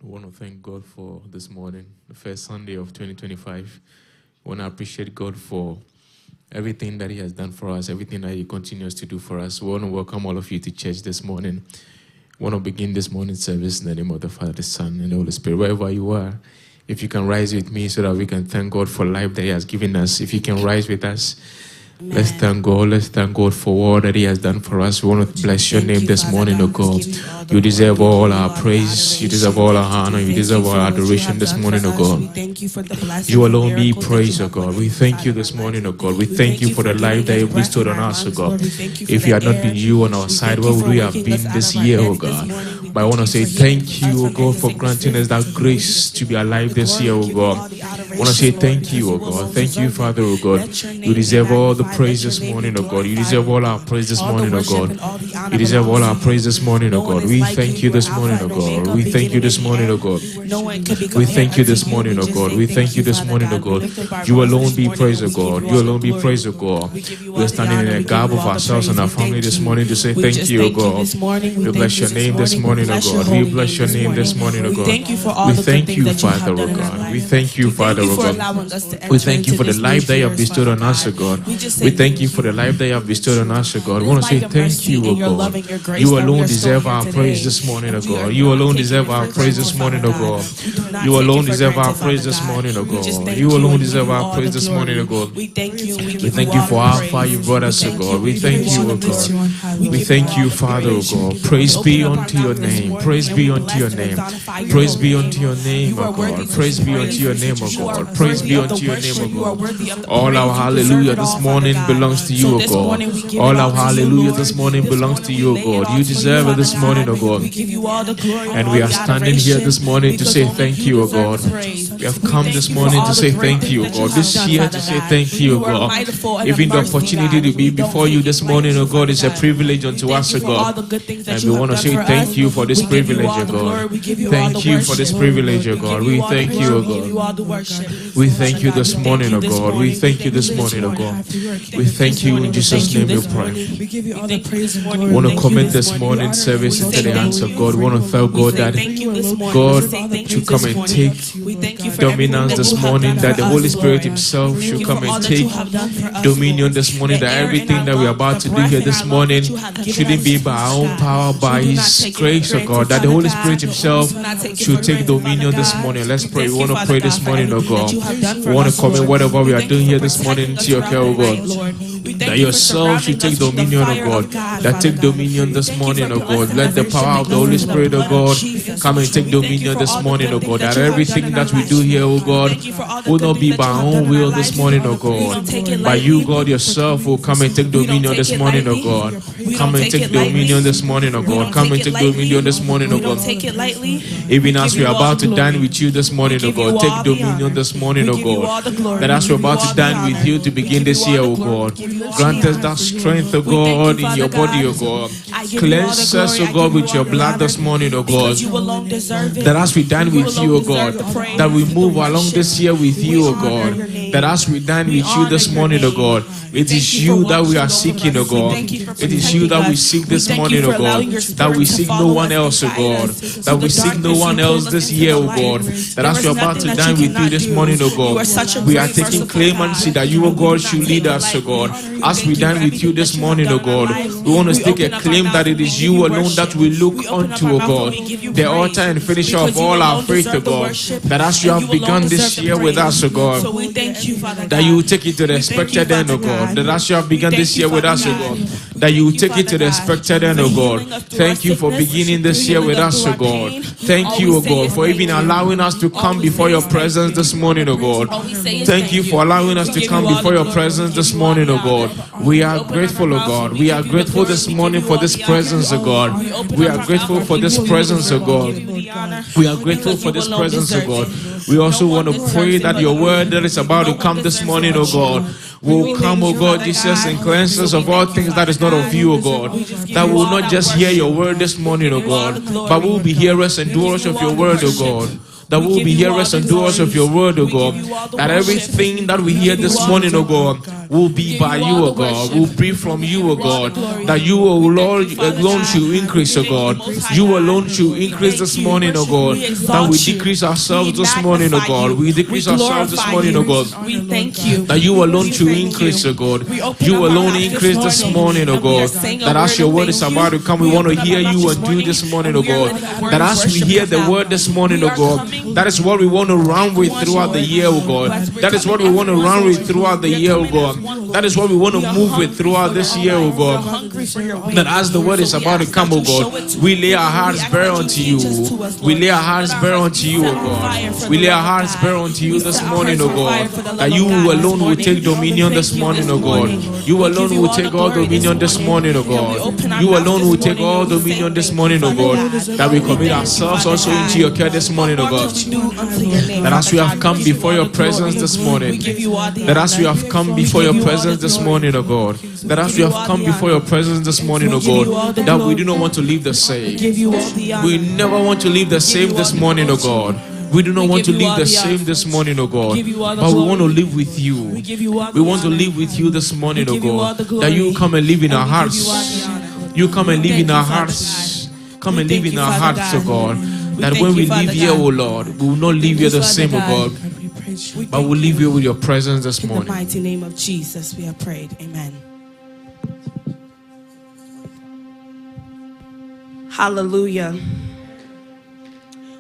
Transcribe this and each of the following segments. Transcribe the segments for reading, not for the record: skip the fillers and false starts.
We want to thank God for this morning, the first Sunday of 2025. We want to appreciate God for everything that He has done for us, everything that He continues to do for us. We want to welcome all of you to church this morning. We want to begin this morning's service in the name of the Father, the Son, and the Holy Spirit. Wherever you are, if you can rise with me so that we can thank God for life that He has given us. If you can rise with us, amen. Let's thank God. Let's thank God for all that He has done for us. We want to bless your name this morning, O God. You deserve all our praise. You deserve all our honor. You deserve all our adoration this morning, O God. You alone be praised, O God. We thank you this morning, O God. We thank you for the life that you bestowed on us, O God. If you had not been you on our side, where would we have been this year, O God? But I want to say thank you, O God, for granting us that grace to be alive this year, O God. I want to say thank you, O God. Thank you, Father, O God. You deserve all the praise this morning, O God. You deserve all our praise this morning, O God. You deserve all our praise this morning, O God. We thank you this morning, O God. We thank you this morning, O God. We thank you this morning, O God. We thank you this morning, O God. You alone be praised, O God. You alone be praised, O God. We are standing in a gap of ourselves and our family this morning to say thank you, O God. We bless your name this morning, O God. We bless your name this morning, O God. We thank you, Father, O God. We thank you, Father, O God. We thank you for the life that you have bestowed on us, O God. We thank you for the life that you have bestowed on us, O God. We want to say thank you, O God. You alone deserve our praise this morning, O God. You alone deserve our praise this morning, O God. You alone deserve our praise this morning, O God. You alone deserve our praise this morning, O God. We thank you for how far you brought us, O God. We thank you, O God. We thank you, Father, O God. Praise be unto your name. Praise be unto your name. Praise be unto your name, O God. Praise be unto your name, O God. Praise be unto your name, O God. All our hallelujah this morning belongs to you, O God. All our hallelujah this morning belongs to you, O God. You deserve it this morning, O God. And we are standing here this morning to say thank you, O God. We have come this morning to say thank you, O God. This year to say thank you, O God. Even the opportunity to be before you this morning, O God, is a privilege unto us, O God. And we want to say thank you for this privilege, O God. Thank you for this privilege, O God. We thank you, O God. We thank you this morning, O God. We thank you this morning, O God. We thank you in Jesus' name we pray. We want to commit this morning service into the hands of God. We want to tell God that God should come and take dominance this morning, that the Holy Spirit Himself should come and take dominion this morning, that everything that we are about to do here this morning shouldn't be by our own power, by His grace, O God, that the Holy Spirit Himself should take dominion this morning. Let's pray. We want to pray this morning, O God. We want to commit whatever we are doing here this morning into your care, O God. That yourself should take dominion, O God. That take dominion this morning, O God. Let the power of the Holy Spirit, O God, come and take dominion this morning, O God. That everything that we do here, O God, will not be by our own will this morning, O God. But you, God, yourself will come and take dominion this morning, O God. Come and take dominion this morning, O God. Come and take dominion this morning, O God. Even as we are about to dine with you this morning, O God, take dominion this morning, O God. That as we're about to dine with you to begin this year, O God, grant us that strength, O God, in your body, O God. Cleanse us, O God, with your blood this morning, O God. That as we dine with you, O God, that we move along this year with you, O God. That as we dine with you this morning, O God, it is you that we are seeking, O God. It is you that we seek this morning, O God. That we seek no one else, O God. That we seek no one else this year, O God. That as we are about to dine with you this morning, O God, we are taking clemency that you, O God, should lead us, O God. As we dine with you this morning, O God, we want to take a claim that it is you alone that we look unto, O God. The author and finisher of all our faith, O God. That as you have begun this year with us, O God, that you will take it to the expected end, O God. That as you have begun this year with us, O God, that you will take it to the expected end, O God. Thank you for beginning this year with us, O God. Thank you, O God, for even allowing us to come before your presence this morning, O God. Thank you for allowing us to come before your presence this morning, O God. We are grateful, O God. We are grateful this morning for this presence, O God. We are grateful for this presence, O God. We are grateful for this presence, O God. We also want to pray that your word that is about to come this morning, O God, will come, O God, Jesus, and cleanse us of all things that is not of you, O God. That we will not just hear your word this morning, O God, but we will be hearers and doers of your word, O God. That we will be hearers and doers of your word, O God. That everything that we hear this morning, O God, will be by you, O God. Will be from you, O God. That you, O Lord, alone should increase, O God. You alone should increase this morning, O God. That we decrease ourselves this morning, O God. We decrease ourselves this morning, O God. We thank you. That you alone should increase, O God. You alone increase this morning, O God. That as your word is about to come, we want to hear you and do this morning, O God. That as we hear the word this morning, O God, that is what we want to run with throughout the year, O God. That is what we want to run with throughout the year, O God. That is what we want to move with throughout this year, O God. That as the word is about to come, O God, we lay our hearts bare unto you. We lay our hearts bare unto you, O God. We lay our hearts bare unto you this morning, O God. That you alone will take dominion this morning, O God. You alone will take all dominion this morning, O God. You alone will take all dominion this morning, O God. That we commit ourselves also into your care this morning, O God. That as we have come before your presence this morning, that as we have come before your presence this morning, O God, that as we have come before your presence this morning, O God, that we do not want to leave the same. We never want to leave the same this morning, O God. We do not want to live the same this morning, O God, but we want to live with you. We want to live with you this morning, O God, that you come and live in our hearts. You come and live in our hearts. Come and live in our hearts, O God, that when we leave here, O Lord, we will not leave here the same, O God, but we'll leave you with your presence this morning. In the mighty name of Jesus, we have prayed. Amen. Hallelujah.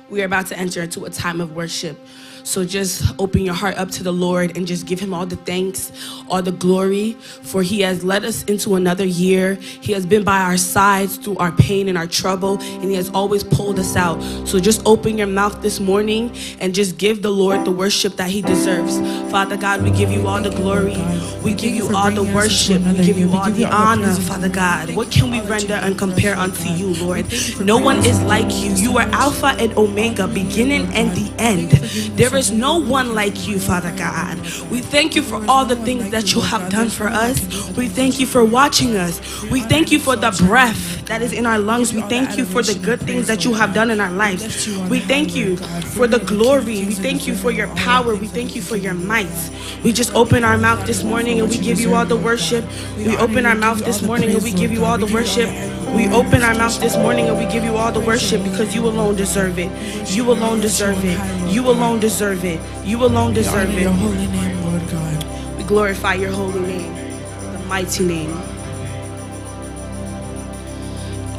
We are about to enter into a time of worship. So just open your heart up to the Lord and just give him all the thanks, all the glory, for he has led us into another year. He has been by our sides through our pain and our trouble, and he has always pulled us out. So just open your mouth this morning and just give the Lord the worship that he deserves. Father God, we give you all the glory. We give you all the worship. We give you all the honor, Father God. What can we render and compare unto you, Lord? No one is like you. You are Alpha and Omega, beginning and the end. There is no one like you, Father God. We thank you for all the things that you have done for us. We thank you for watching us. We thank you for the breath that is in our lungs. We thank you for the good things that you have done in our lives. We thank you for the glory. We thank you for your power. We thank you for your might. We just open our mouth this morning and we give you all the worship. We open our mouth this morning and we give you all the worship. We open our mouth this morning and we give you all the worship because you alone deserve it. You alone deserve it. You alone deserve it. You alone deserve it. Your holy name, Lord God. We glorify your holy name, the mighty name.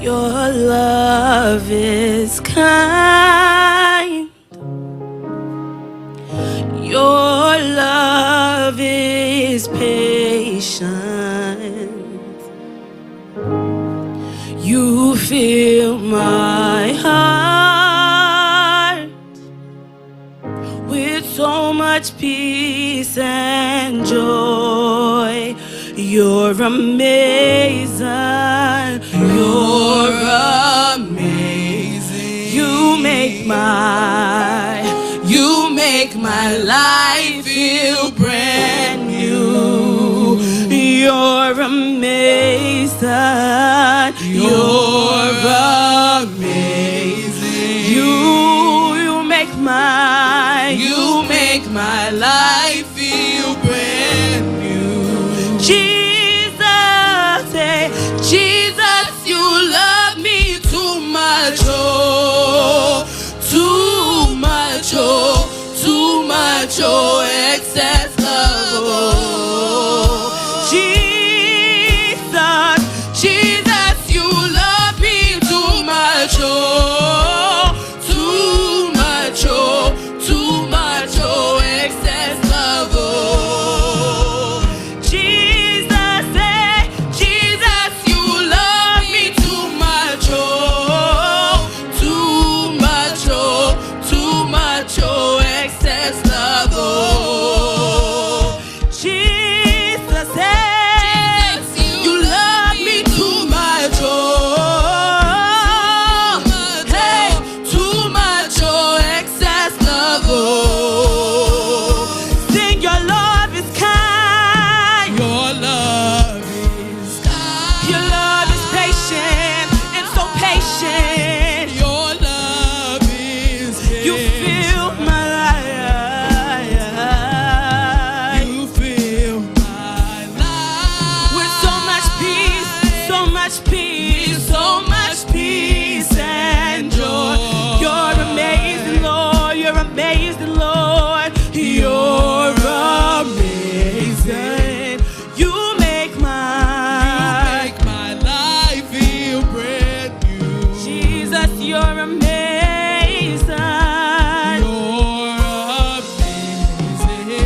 Your love is kind. Your love is patient. You fill my heart with so much peace and joy. You're amazing. You're amazing. You make my life feel brand new. You're amazing. You're amazing. You make my life feel brand new. Jesus, hey, Jesus, you love me too much, oh, too much, oh, too much, oh, excess love, oh. Jesus, Jesus, you love me too much, oh, too much, oh, too much, oh, excess love, You're amazing.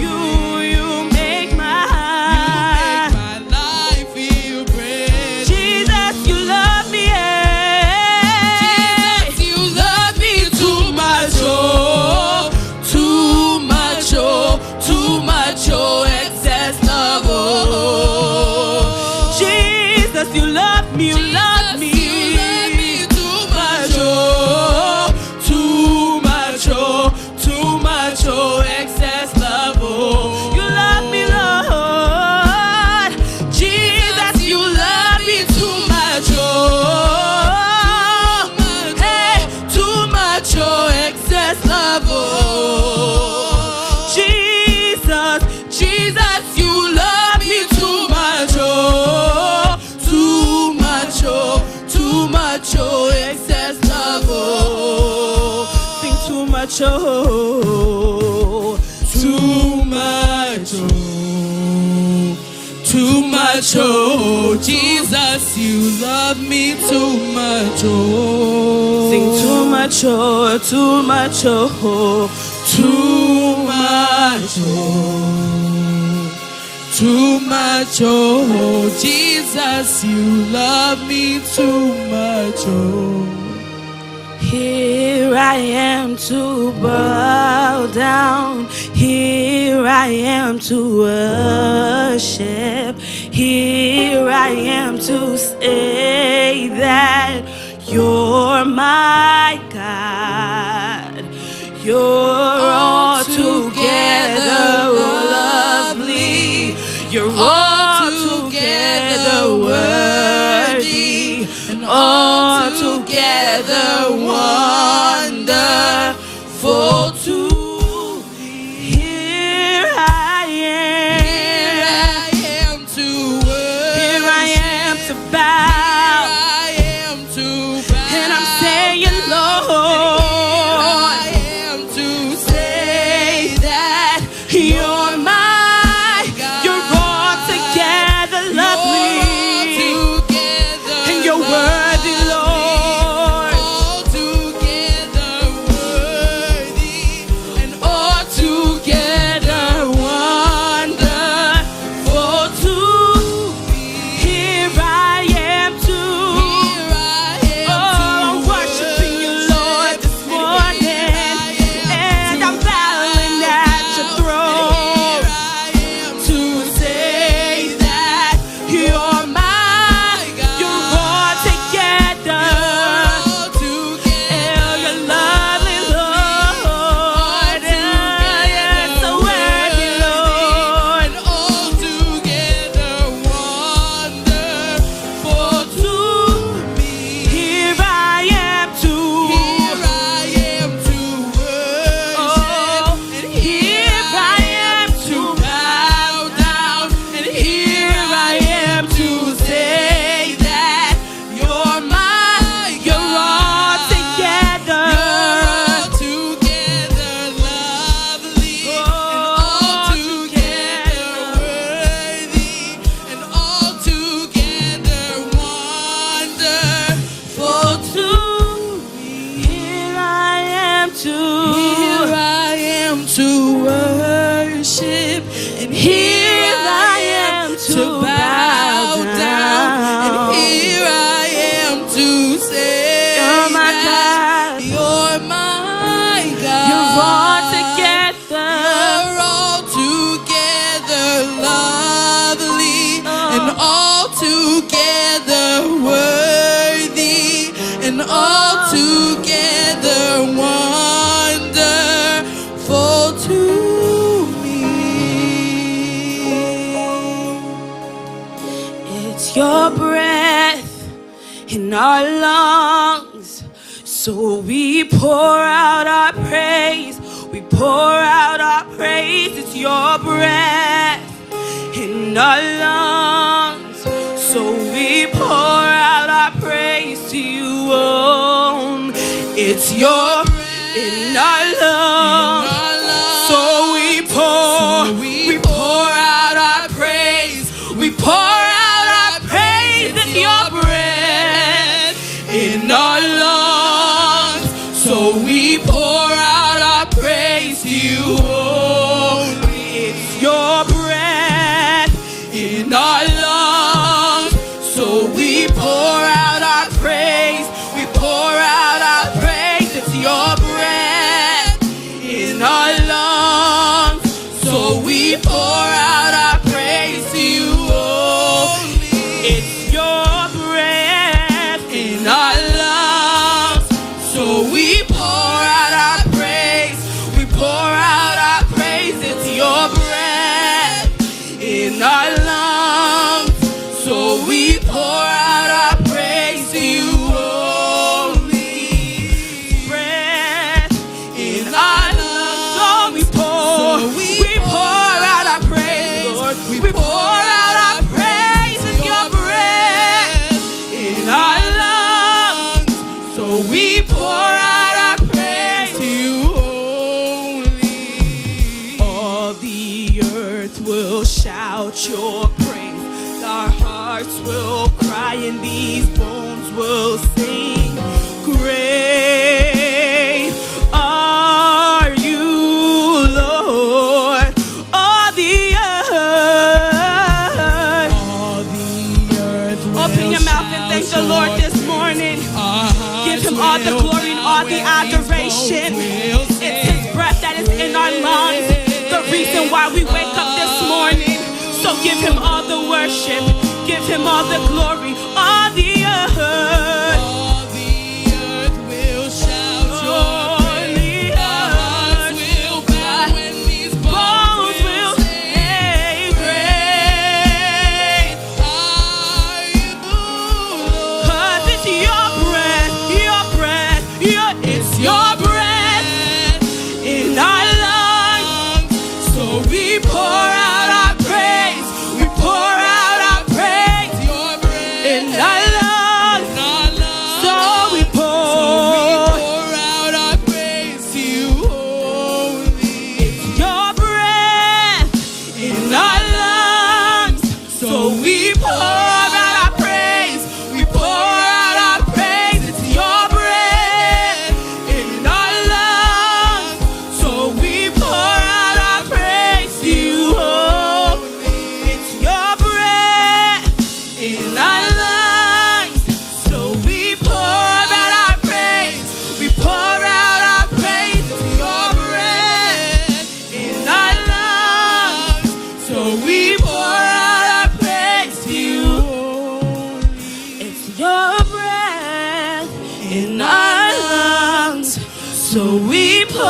You make my life feel brand new. Jesus, you love me. Jesus, you love me too much, oh, too much, oh, too much, oh, excess love, oh. Jesus, you love me. You love me. You love me too much, oh, too much, oh, too much, oh, excess love, oh. You love me, Lord. Jesus, you love me too much, oh. Hey, Too much, oh, excess love, oh. Jesus, Jesus, you love me too much, oh, too much, oh, too much, oh, excess love, oh. sing too much, oh. Too much, oh, too much, oh, Jesus, you love me too much, oh. Sing too much, oh, too much, oh. Too much, oh, too much, oh, Jesus, you love me too much, oh. Here I am to bow down. Here I am to worship. Here I am to say that you're my God. You're all together lovely. You're all together worthy. And all together wonderful to me. Here I am to worship. Here I am to bow. I am to bow. And I'm saying, Lord, I am to say that you're my God. You're all together lovely. And you're worthy, Lord. All together worthy and all together Wonderful to me. Here I am to I'm worshiping you, Lord, this morning. And I'm bowing at your throne to say that you're my You're all together. You're lovely, Lord. You're so worthy, Lord. all together wonderful to me. Here I am to Here I am to worship, and here I am to bow down, and Here I am to say that you're mine. You're all together. all together lovely, and all together worthy, and all together wonderful to me. Here I am to Here I am to worship, and Here I am to bow down. and here I am to say You're my that God. you're my God. You're all together. You're all together lovely, and all together worthy, and all together wonderful to me. It's your breath in our lungs, so we pour out our praise. We pour out our praise. It's your breath in our lungs, so we pour out our praise to you. Oh, it's your breath in our lungs, so we pour out our praise. We pour out our praise. It's your breath in our lungs, So we pour out our praise to you. Oh, it's your breath in our lungs. So we pour out our praise. We pour out our praise. It's your breath in our lungs. So we pour out our praise to you. Oh, it's your breath in our lungs. So we pour out our praise. We pour out our praise. It's your breath in our lungs. So we pour out our praise to you. Holy breath in our lungs. So we pour out our praise, Lord. We pour out our praise. It's your breath in our lungs. So we pour out our praise to you. Holy. All the earth will shout your praise. Our hearts will cry and these bones will sing. Great are you, Lord. All the earth will Open your mouth and thank the Lord this morning. Give him all the glory and all the adoration. It's his breath that is in our lungs, the reason why we wake up this morning. So give him all the worship, give him all the glory, all the earth. All the earth will shout your praise. Our hearts will bow when these bones will say, great are you, Lord. 'Cause it's your breath, it's your breath in our lungs. So we pour out our praise. We pour out our praise. Your breath In our lungs, in our lungs. so we pour. Pour out our praise to you, holy. Your breath in our lungs, so we pour out our praise. We pour out our praise. It's your breath in our lungs, so we pour out our praise to you. Oh, it's your breath in our lungs, so we pour out our praise. We pour out our praise. It's your breath in our lungs, so we pour out our praise to you. It's your breath in our lungs, so we pour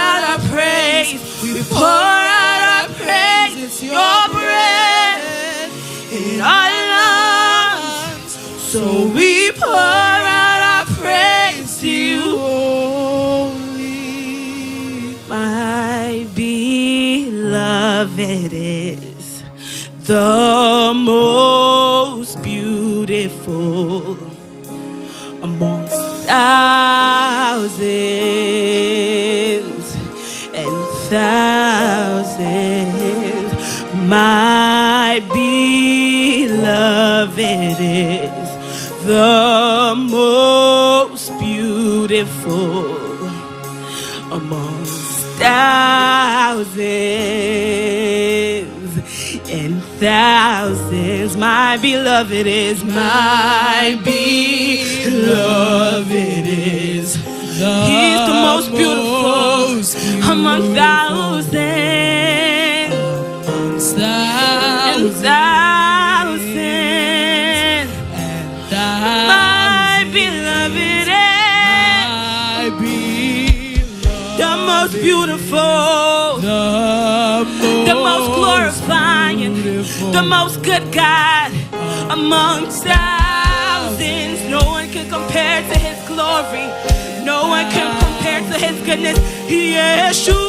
out our praise. We pour out our praise. It's your breath in our lungs, so we pour out our praise to you. Holy. My beloved is the most beautiful amongst thousands and thousands. My beloved is the most beautiful amongst thousands and thousands. My beloved is, my beloved is. He's the most beautiful among thousands and thousands. My beloved is the most beautiful, the most glorifying, the most good God amongst thousands. No one can compare to his glory. No one can compare to his goodness. Yeshua,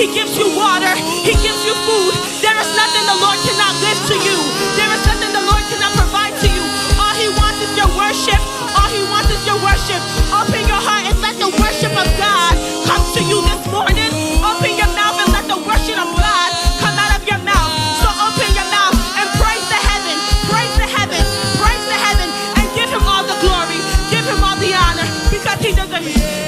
He gives you water. He gives you food. There is nothing the Lord cannot give to you. There is nothing the Lord cannot provide to you. All He wants is your worship. All He wants is your worship. Open your heart and let the worship of God come to you this morning. Open your mouth and let the worship of God come out of your mouth. So open your mouth and praise the heaven. Praise the heaven. Praise the heaven. And give Him all the glory. Give Him all the honor. Because He deserves it.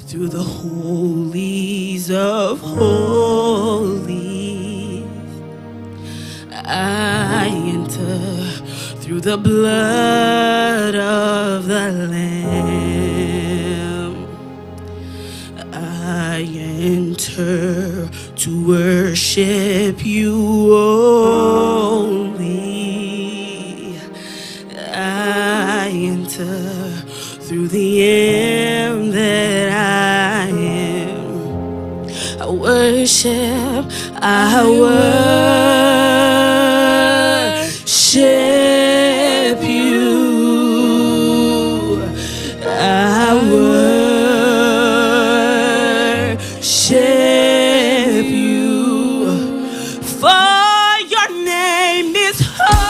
Through the holies of holies, I enter through the blood of the Lamb. I enter to worship you only. I enter through the am that I am. I worship you. I worship you. For your name is holy.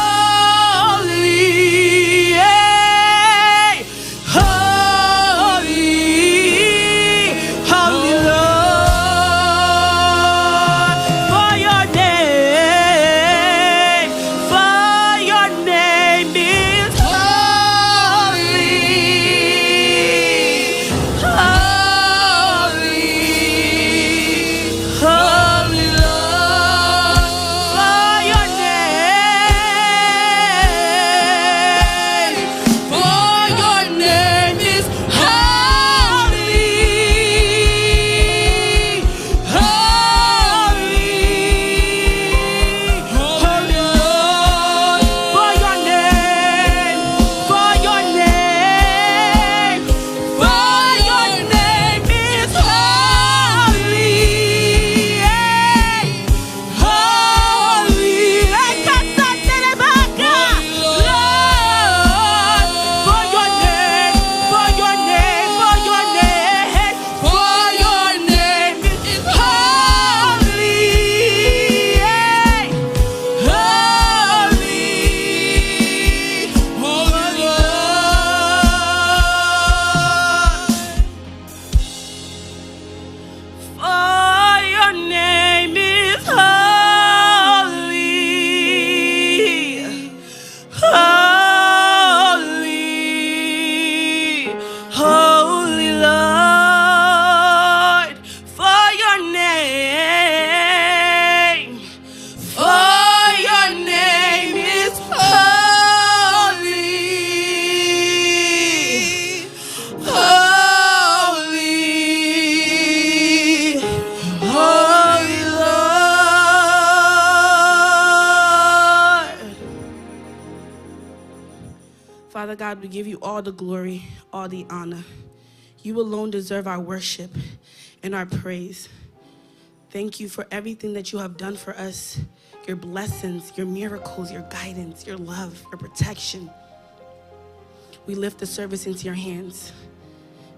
Father God, we give you all the glory, all the honor. You alone deserve our worship and our praise. Thank you for everything that you have done for us, your blessings, your miracles, your guidance, your love, your protection. We lift the service into your hands,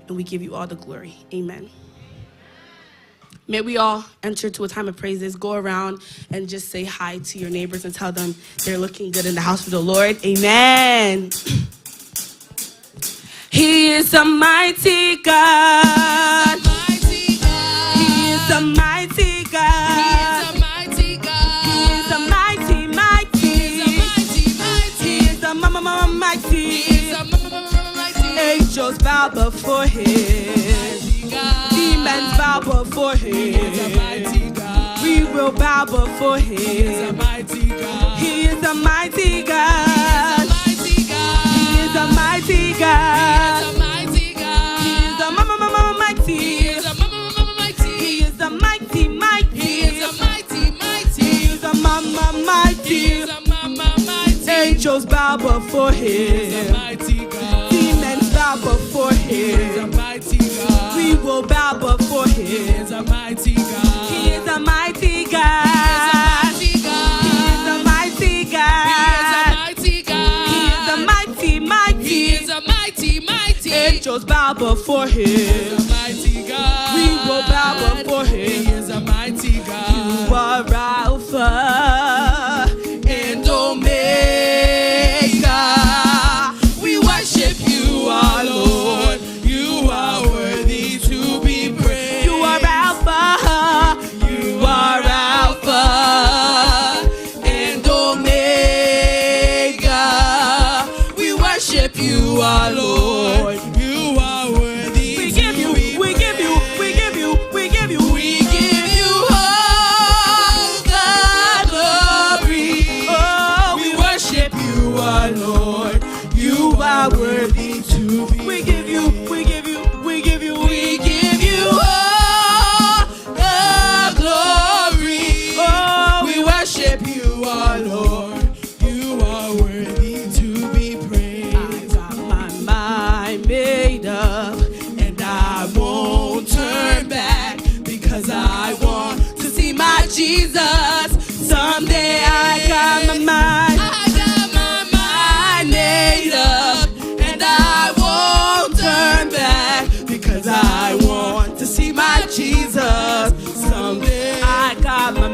and we give you all the glory. Amen. May we all enter to a time of praises. Go around and just say hi to your neighbors and tell them they're looking good in the house of the Lord. Amen. He is a mighty God. He is a mighty God. He is a mighty, mighty. He is a mighty. Angels bow before him. Demons before him. He is a mighty God. We will bow before him. He is a mighty God. He is a mighty God. He is a mighty God. He is a mighty God. He is a mighty. He is a mighty. He is a mighty, mighty. He is a mighty, mighty. He is a mighty. He is a mighty. Angels bow before him. He is a mighty God. Demons bow before him. He is a mighty God. We will bow before him. He is a mighty God. He is a mighty God. He is a mighty God. He is a mighty God. He is a mighty, mighty. He is a mighty, mighty. Angels bow before him. He is a mighty God. We will bow before him. He is a mighty God. You are Alpha and Omega. We worship you, our Lord. You are worthy to be praised. You are Alpha. You are Alpha and Omega. We worship you, our Lord. You are worthy. We give you, we give you, we give you, we give you, we give you all the glory. Oh, we worship you, our Lord. You are worthy to be. We give you, we give you, we give you, we give you all the glory. Oh, we worship you, our Lord. You are worthy to be praised. I got my mind made up, and I won't turn back because I want to see my Jesus someday. I got my mind. Made up, and I won't turn back because I want to see my Jesus someday. I got my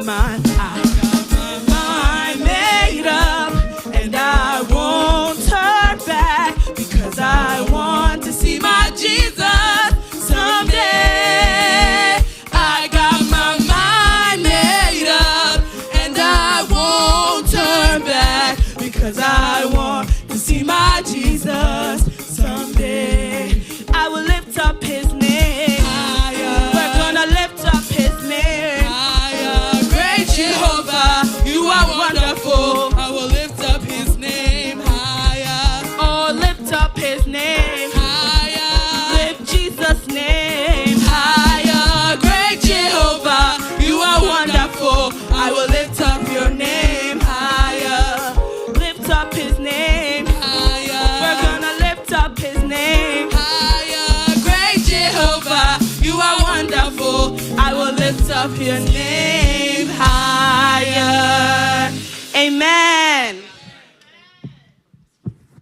mind made up, and I won't turn back because I want to see my Jesus someday. I got my mind made up, and I won't turn back because I want to see my Jesus someday. I will lift up his name higher. We're gonna lift up his name higher. Great Jehovah, you are wonderful. I will lift up his name higher. Oh, lift up his name higher. Lift Jesus' name higher. Great Jehovah, you are wonderful. I will lift up your name higher. Lift up his name higher. We're gonna lift up his name higher. Great Jehovah, you are wonderful. I will lift up your name higher. Amen.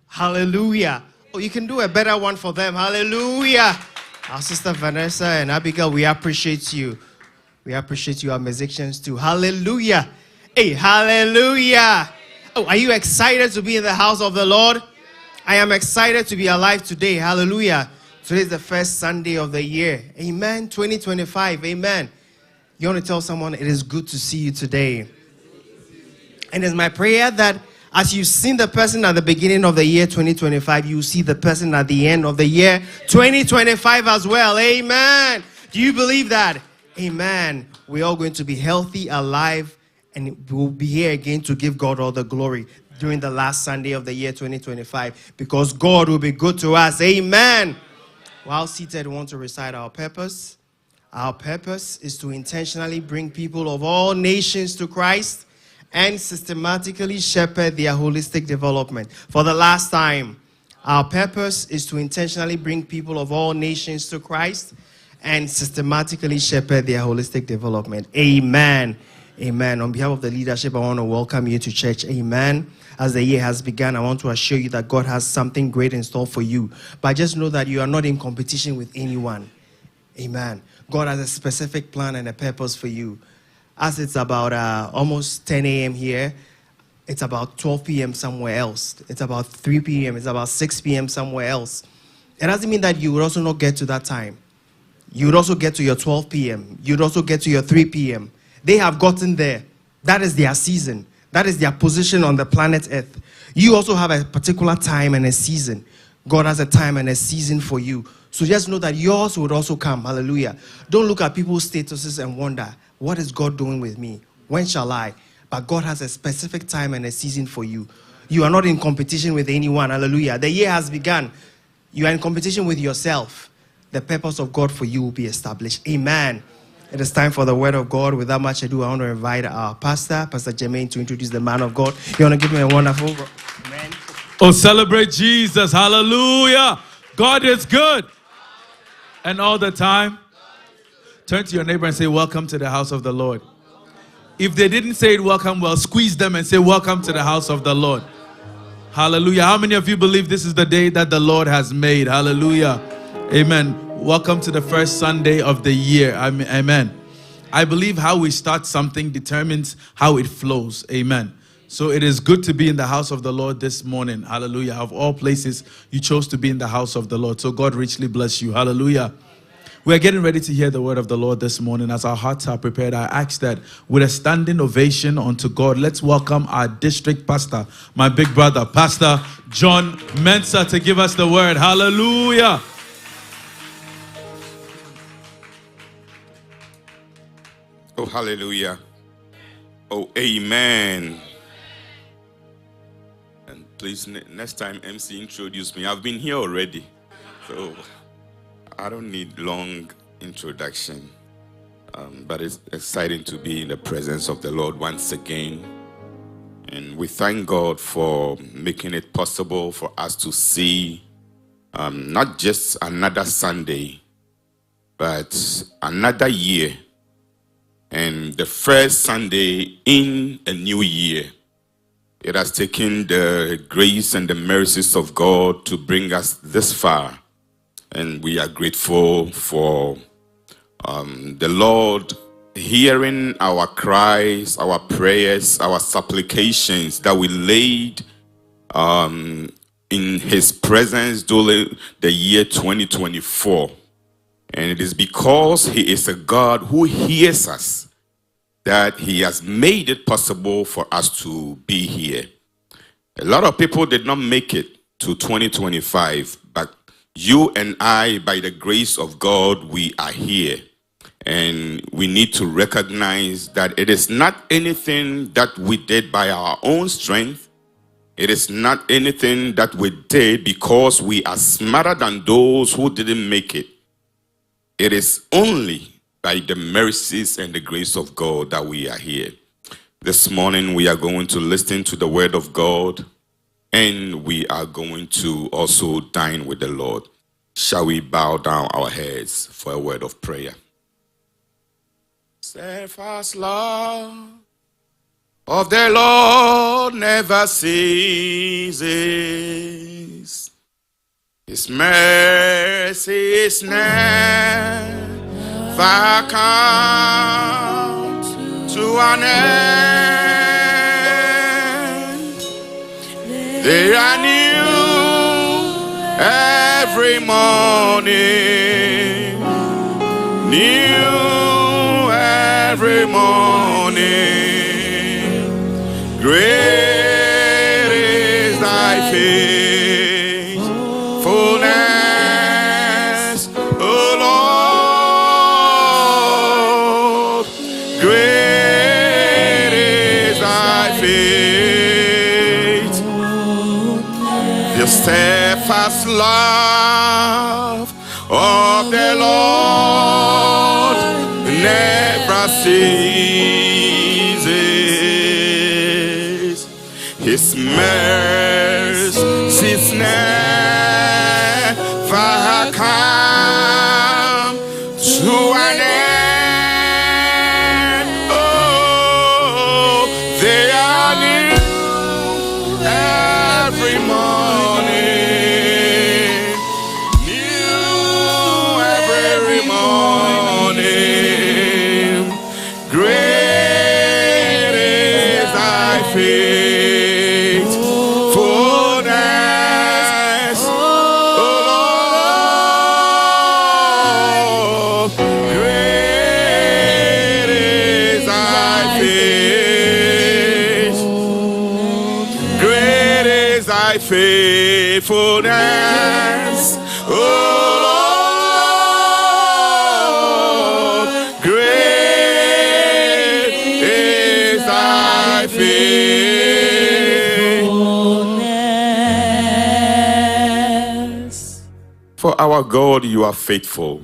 Hallelujah. Oh, you can do a better one for them. Hallelujah. Our sister Vanessa and Abigail, we appreciate you. We appreciate you, our musicians too. Hallelujah. Hey, hallelujah. Oh, are you excited to be in the house of the Lord? I am excited to be alive today. Hallelujah. Today is the first Sunday of the year. Amen. 2025. Amen. You want to tell someone it is good to see you today. And it's my prayer that as you've seen the person at the beginning of the year 2025, you see the person at the end of the year 2025 as well. Amen. Do you believe that? Amen. We're all going to be healthy, alive, and we'll be here again to give God all the glory during the last Sunday of the year 2025 because God will be good to us. Amen. While seated, we want to recite our purpose. Our purpose is to intentionally bring people of all nations to Christ and systematically shepherd their holistic development. For the last time, our purpose is to intentionally bring people of all nations to Christ and systematically shepherd their holistic development. Amen. Amen. On behalf of the leadership, I want to welcome you to church. Amen. As the year has begun, I want to assure you that God has something great in store for you. But just know that you are not in competition with anyone. Amen. God has a specific plan and a purpose for you. As it's about almost 10 a.m. here, it's about 12 p.m. somewhere else. It's about 3 p.m. It's about 6 p.m. somewhere else. It doesn't mean that you would also not get to that time. You would also get to your 12 p.m. You would also get to your 3 p.m. They have gotten there. That is their season. That is their position on the planet Earth. You also have a particular time and a season. God has a time and a season for you. So just know that yours would also come. Hallelujah. Don't look at people's statuses and wonder, what is God doing with me? When shall I? But God has a specific time and a season for you. You are not in competition with anyone. Hallelujah. The year has begun. You are in competition with yourself. The purpose of God for you will be established. Amen. It is time for the word of God. Without much ado, I want to invite our pastor, Pastor Jermaine, to introduce the man of God. You want to give him a wonderful amen. Oh, celebrate Jesus. Hallelujah. God is good. And all the time. Turn to your neighbor and say, welcome to the house of the Lord. If they didn't say it, welcome, well, squeeze them and say, welcome to the house of the Lord. Hallelujah. How many of you believe this is the day that the Lord has made? Hallelujah. Amen. Welcome to the first Sunday of the year. Amen. I believe how we start something determines how it flows. Amen. So it is good to be in the house of the Lord this morning. Hallelujah. Of all places, you chose to be in the house of the Lord. So God richly bless you. Hallelujah. We're getting ready to hear the word of the Lord this morning. As our hearts are prepared, I ask that with a standing ovation unto God, let's welcome our district pastor, my big brother, Pastor John Mensah, to give us the word. Hallelujah. Oh, hallelujah. Oh, amen. And please, next time MC introduce me. I've been here already, so I don't need long introduction. But it's exciting to be in the presence of the Lord once again. And we thank God for making it possible for us to see not just another Sunday, but another year. And the first Sunday in a new year. It has taken the grace and the mercies of God to bring us this far. And we are grateful for the Lord hearing our cries, our prayers, our supplications that we laid in His presence during the year 2024. And it is because He is a God who hears us that He has made it possible for us to be here. A lot of people did not make it to 2025, but you and I, by the grace of God, we are here. And we need to recognize that it is not anything that we did by our own strength. It is not anything that we did because we are smarter than those who didn't make it. It is only by the mercies and the grace of God that we are here. This morning we are going to listen to the word of God, and we are going to also dine with the Lord. Shall we bow down our heads for a word of prayer? Steadfast love of the Lord never ceases. His mercy is never come to an end. They are new every morning, new every morning. Great is thy faithfulness, O Lord. Great is thy faith. The steadfast love of the Lord never ceases. His mercies never come to an end. Oh, they are new every morning, new every morning. Great is thy faithfulness, O Lord. Great is thy faith. Great is thy faithfulness, O Lord. For our God, you are faithful.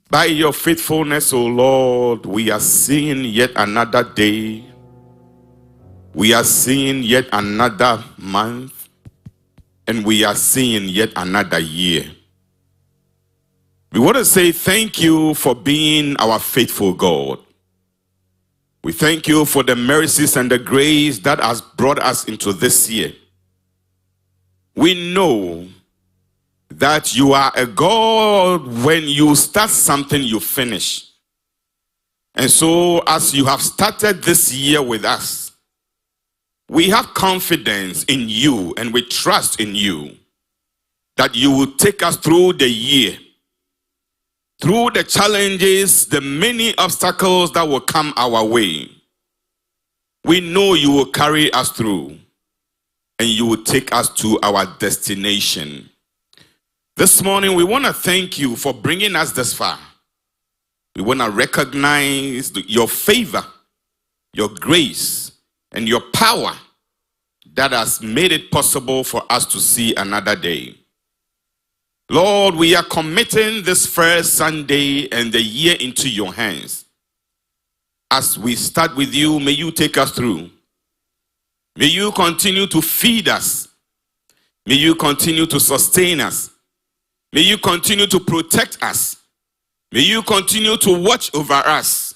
By your faithfulness, O Lord, we are seeing yet another day. We are seeing yet another month. And we are seeing yet another year. We want to say thank you for being our faithful God. We thank you for the mercies and the grace that has brought us into this year. We know that you are a God, when you start something, you finish. And so, as you have started this year with us, we have confidence in you and we trust in you that you will take us through the year, through the challenges, the many obstacles that will come our way. We know you will carry us through and you will take us to our destination. This morning, we want to thank you for bringing us this far. We want to recognize your favor, your grace, and your power that has made it possible for us to see another day. Lord, we are committing this first Sunday and the year into your hands. As we start with you, may you take us through. May you continue to feed us. May you continue to sustain us. May you continue to protect us. May you continue to watch over us.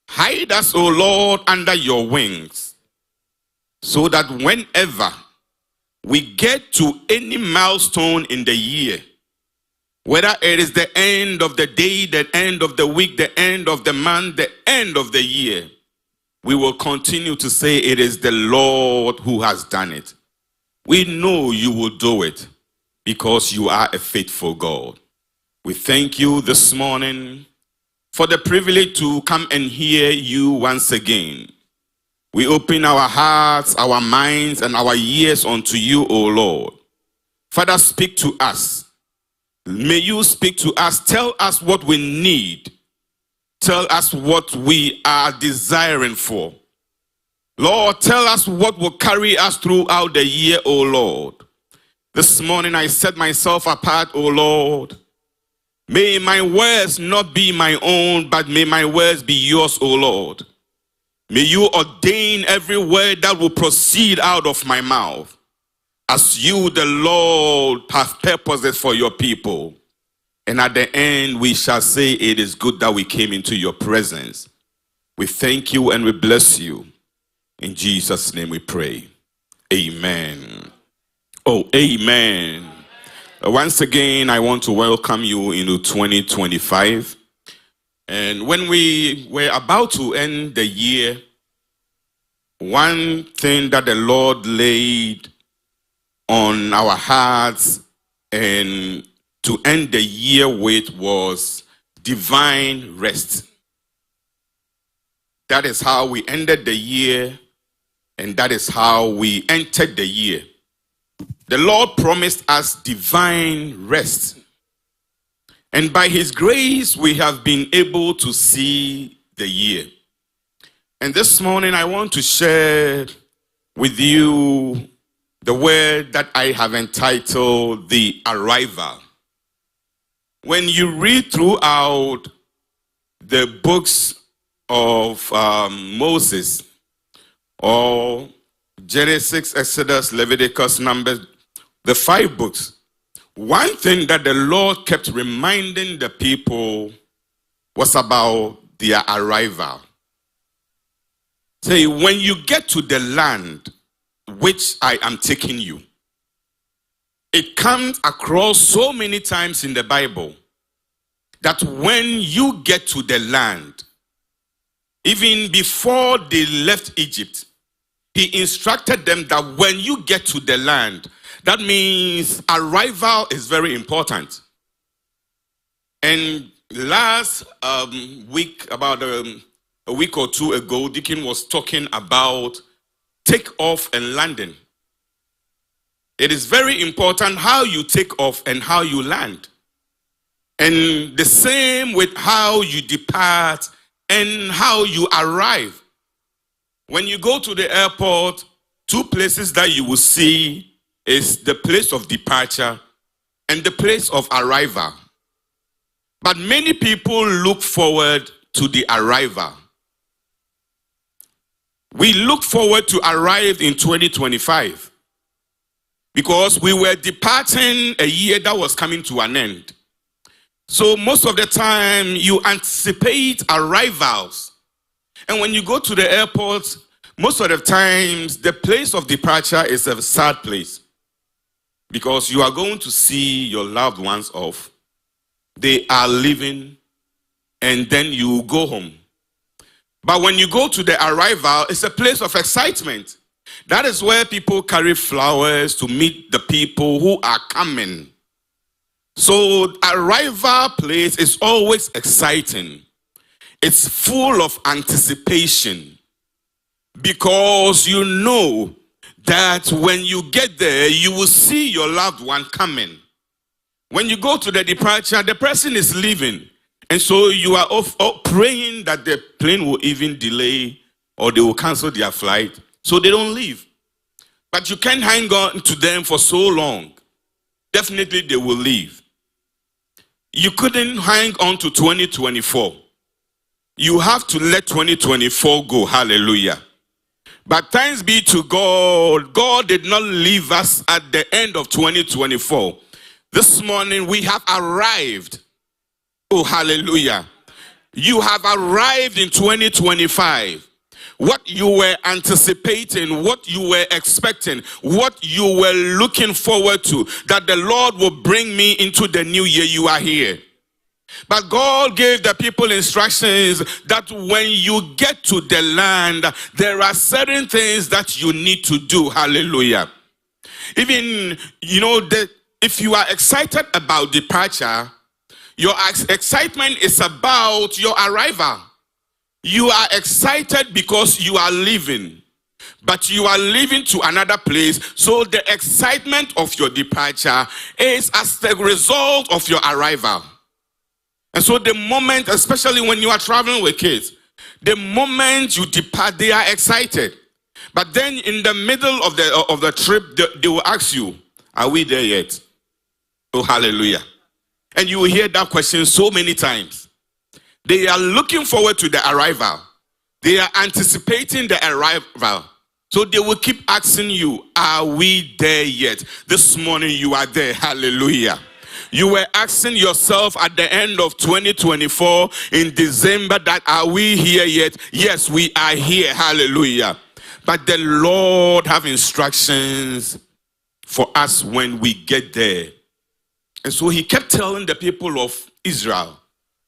Hide us, O Lord, under your wings, so that whenever we get to any milestone in the year, whether it is the end of the day, the end of the week, the end of the month, the end of the year, we will continue to say it is the Lord who has done it. We know you will do it because you are a faithful God. We thank you this morning for the privilege to come and hear you once again. We open our hearts, our minds, and our ears unto you, O Lord. Father, speak to us. May you speak to us. Tell us what we need. Tell us what we are desiring for. Lord, tell us what will carry us throughout the year, O Lord. This morning I set myself apart, O Lord. May my words not be my own, but may my words be yours, O Lord. May you ordain every word that will proceed out of my mouth, as you, the Lord, have purposes for your people. And at the end, we shall say it is good that we came into your presence. We thank you and we bless you. In Jesus' name we pray. Amen. Oh, amen. Once again, I want to welcome you into 2025. And when we were about to end the year, one thing that the Lord laid on our hearts and to end the year with was divine rest. That is how we ended the year, and that is how we entered the year. The Lord promised us divine rest. And by his grace, we have been able to see the year. And this morning, I want to share with you the word that I have entitled The Arrival. When you read throughout the books of Moses, or Genesis, Exodus, Leviticus, Numbers, the 5 books, one thing that the Lord kept reminding the people was about their arrival. Say, when you get to the land which I am taking you, it comes across so many times in the Bible that when you get to the land, even before they left Egypt, he instructed them that when you get to the land, that means arrival is very important. And last week, about a week or two ago, Deacon was talking about takeoff and landing. It is very important how you take off and how you land. And the same with how you depart and how you arrive. When you go to the airport, 2 places that you will see is the place of departure and the place of arrival. But many people look forward to the arrival. We look forward to arrive in 2025 because we were departing a year that was coming to an end. So most of the time you anticipate arrivals. And when you go to the airport, most of the times the place of departure is a sad place because you are going to see your loved ones off. They are leaving and then you go home. But when you go to the arrival, it's a place of excitement. That is where people carry flowers to meet the people who are coming. So arrival place is always exciting. It's full of anticipation because you know that when you get there, you will see your loved one coming. When you go to the departure, the person is leaving. And so you are praying that the plane will even delay or they will cancel their flight so they don't leave. But you can't hang on to them for so long. Definitely they will leave. You couldn't hang on to 2024. You have to let 2024 go. Hallelujah. But thanks be to God, God did not leave us at the end of 2024. This morning we have arrived. Oh, hallelujah. You have arrived in 2025. What you were anticipating, what you were expecting, what you were looking forward to, that the Lord will bring me into the new year, you are here. But God gave the people instructions that when you get to the land, there are certain things that you need to do. Hallelujah. Even, if you are excited about departure, your excitement is about your arrival. You are excited because you are leaving, but you are leaving to another place. So the excitement of your departure is as the result of your arrival. And so the moment, especially when you are traveling with kids, the moment you depart, they are excited. But then in the middle of the trip, they will ask you, are we there yet? Oh, hallelujah. And you will hear that question so many times. They are looking forward to the arrival. They are anticipating the arrival. So they will keep asking you, are we there yet? This morning you are there. Hallelujah. You were asking yourself at the end of 2024 in December that are we here yet? Yes, we are here. Hallelujah. But the Lord have instructions for us when we get there. And so he kept telling the people of Israel,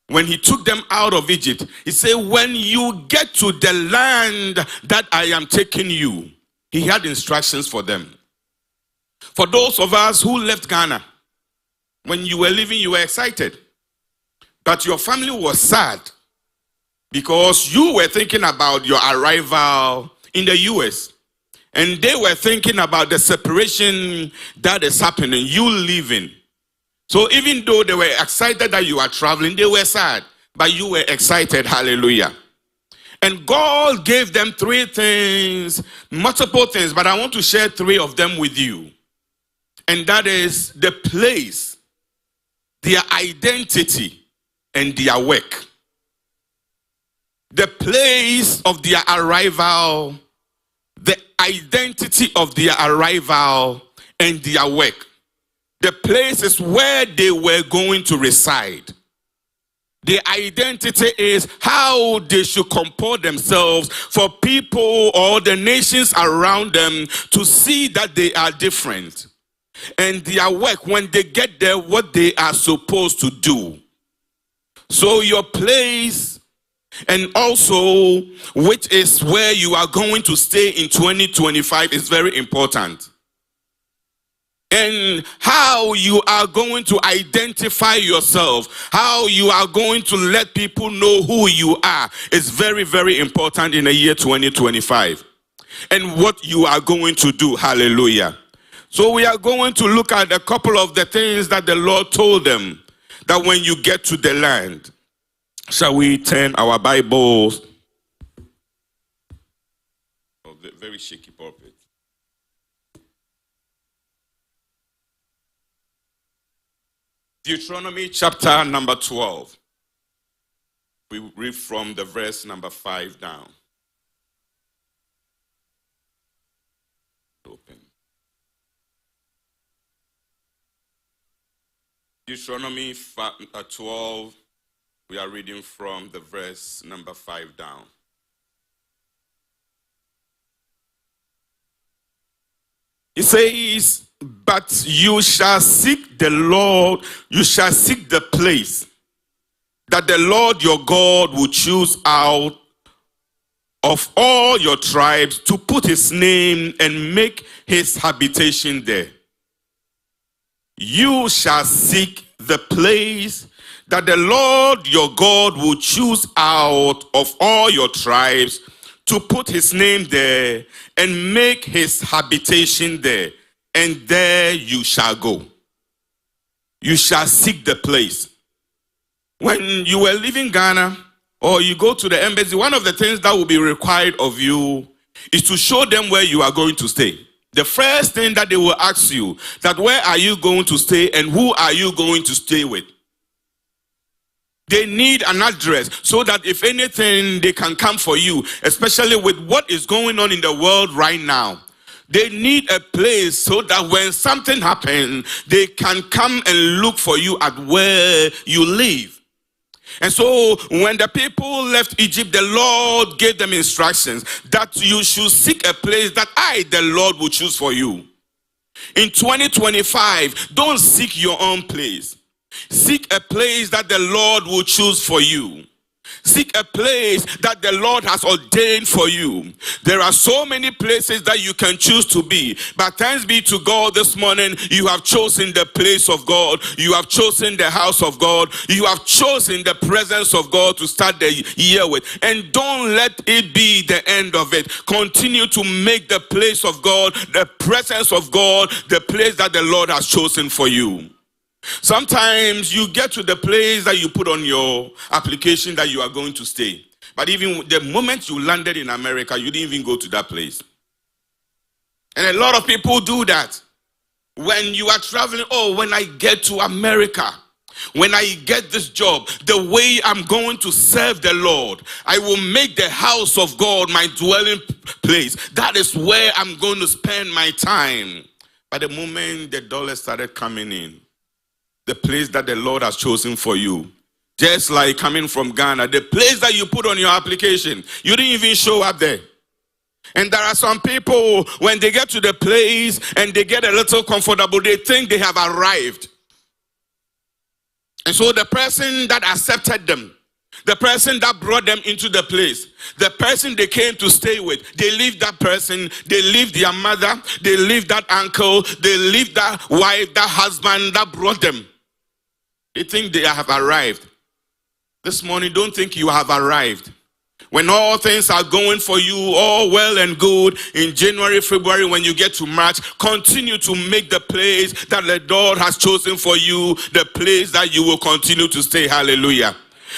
when he took them out of Egypt, he said, when you get to the land that I am taking you, he had instructions for them. For those of us who left Ghana, when you were leaving, you were excited. But your family was sad because you were thinking about your arrival in the US. And they were thinking about the separation that is happening, you leaving. So even though they were excited that you are traveling, they were sad. But you were excited. Hallelujah. And God gave them three things, multiple things, but I want to share three of them with you. And that is the place, their identity, and their work. The place of their arrival, the identity of their arrival, and their work. The place is where they were going to reside. The identity is how they should comport themselves for people or the nations around them to see that they are different. And their work, when they get there, what they are supposed to do. So your place, and also which is where you are going to stay in 2025, is very important. And how you are going to identify yourself, how you are going to let people know who you are, is very, very important in the year 2025. And what you are going to do. Hallelujah. So we are going to look at a couple of the things that the Lord told them, that when you get to the land. Shall we turn our Bibles? Oh, very shaky pulpit. Deuteronomy chapter number 12. We read from the verse number 5 down. Open. Deuteronomy 12, we are reading from the verse number 5 down. It says, but you shall seek the Lord, you shall seek the place that the Lord your God will choose out of all your tribes to put his name and make his habitation there. You shall seek the place that the Lord your God will choose out of all your tribes to put his name there and make his habitation there, and there you shall go. You shall seek the place. When you were leaving Ghana or you go to the embassy, one of the things that will be required of you is to show them where you are going to stay. The first thing that they will ask you, that where are you going to stay and who are you going to stay with? They need an address so that if anything, they can come for you, especially with what is going on in the world right now. They need a place so that when something happens, they can come and look for you at where you live. And so when the people left Egypt, the Lord gave them instructions that you should seek a place that I, the Lord, will choose for you. In 2025, don't seek your own place. Seek a place that the Lord will choose for you. Seek a place that the Lord has ordained for you. There are so many places that you can choose to be. But thanks be to God this morning, you have chosen the place of God. You have chosen the house of God. You have chosen the presence of God to start the year with. And don't let it be the end of it. Continue to make the place of God, the presence of God, the place that the Lord has chosen for you. Sometimes you get to the place that you put on your application that you are going to stay. But even the moment you landed in America, you didn't even go to that place. And a lot of people do that. When you are traveling, when I get to America, when I get this job, the way I'm going to serve the Lord, I will make the house of God my dwelling place. That is where I'm going to spend my time. But the moment the dollar started coming in, the place that the Lord has chosen for you, just like coming from Ghana, the place that you put on your application, you didn't even show up there. And there are some people, when they get to the place and they get a little comfortable, they think they have arrived. And so the person that accepted them, the person that brought them into the place, the person they came to stay with, they leave that person, they leave their mother, they leave that uncle, they leave that wife, that husband that brought them. They think they have arrived. This morning, don't think you have arrived. When all things are going for you, all well and good, in January, February, when you get to March, continue to make the place that the Lord has chosen for you, the place that you will continue to stay. Hallelujah.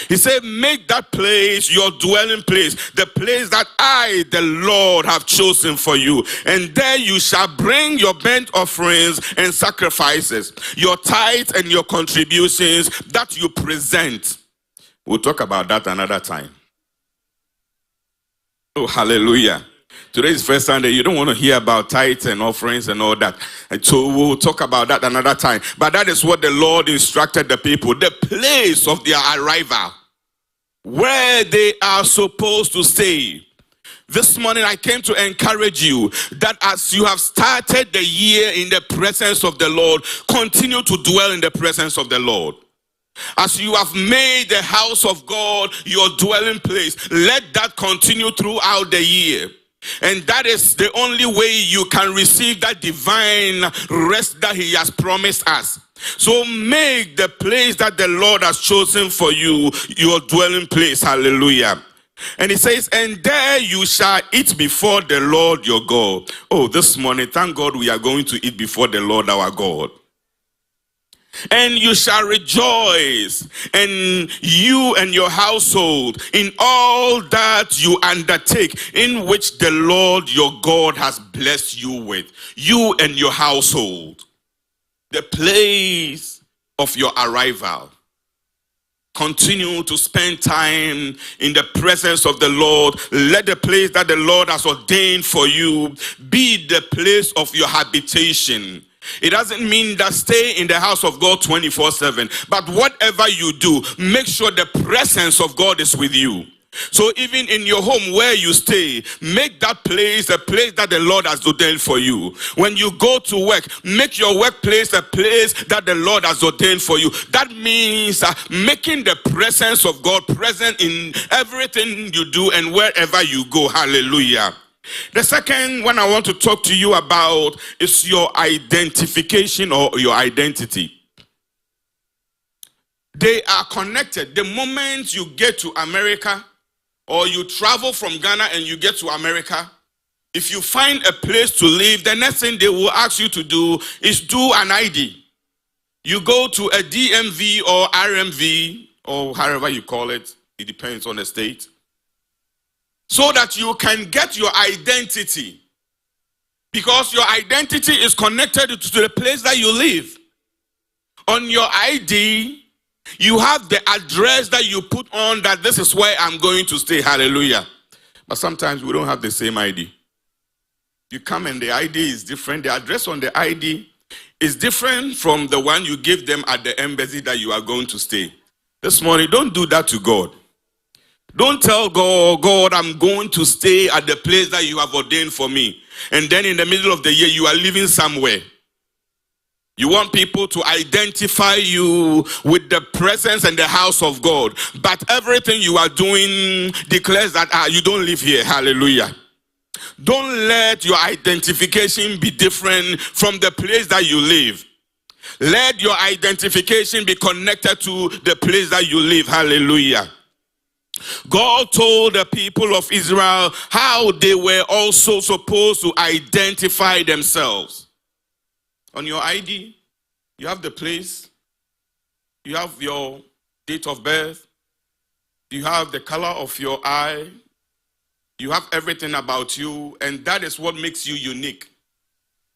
He said, make that place your dwelling place, the place that I, the Lord, have chosen for you. And there you shall bring your burnt offerings and sacrifices, your tithes and your contributions that you present. We'll talk about that another time. Oh, hallelujah. Today is first Sunday. You don't want to hear about tithes and offerings and all that. And so we'll talk about that another time. But that is what the Lord instructed the people. The place of their arrival. Where they are supposed to stay. This morning I came to encourage you that as you have started the year in the presence of the Lord, continue to dwell in the presence of the Lord. As you have made the house of God your dwelling place, let that continue throughout the year. And that is the only way you can receive that divine rest that he has promised us. So make the place that the Lord has chosen for you your dwelling place. Hallelujah. And he says, and there you shall eat before the Lord your God. Oh, this morning, thank God we are going to eat before the Lord our God. And you shall rejoice, and you and your household, in all that you undertake, in which the Lord your God has blessed you with. You and your household. The place of your arrival. Continue to spend time in the presence of the Lord. Let the place that the Lord has ordained for you be the place of your habitation. It doesn't mean that stay in the house of God 24/7. But whatever you do, make sure the presence of God is with you. So even in your home where you stay, make that place a place that the Lord has ordained for you. When you go to work, make your workplace a place that the Lord has ordained for you. That means making the presence of God present in everything you do and wherever you go. Hallelujah. The second one I want to talk to you about is your identification or your identity. They are connected. The moment you get to America, or you travel from Ghana and you get to America, if you find a place to live, the next thing they will ask you to do is do an ID. You go to a DMV or RMV, or however you call it, it depends on the state, so that you can get your identity. Because your identity is connected to the place that you live. On your ID, you have the address that you put on that this is where I'm going to stay. Hallelujah. But sometimes we don't have the same ID. You come and the ID is different. The address on the ID is different from the one you give them at the embassy that you are going to stay. This morning, don't do that to God. Don't tell God, God, I'm going to stay at the place that you have ordained for me. And then in the middle of the year, you are living somewhere. You want people to identify you with the presence and the house of God. But everything you are doing declares that you don't live here. Hallelujah. Don't let your identification be different from the place that you live. Let your identification be connected to the place that you live. Hallelujah. God told the people of Israel how they were also supposed to identify themselves. On your ID, you have the place, you have your date of birth, you have the color of your eye, you have everything about you, and that is what makes you unique.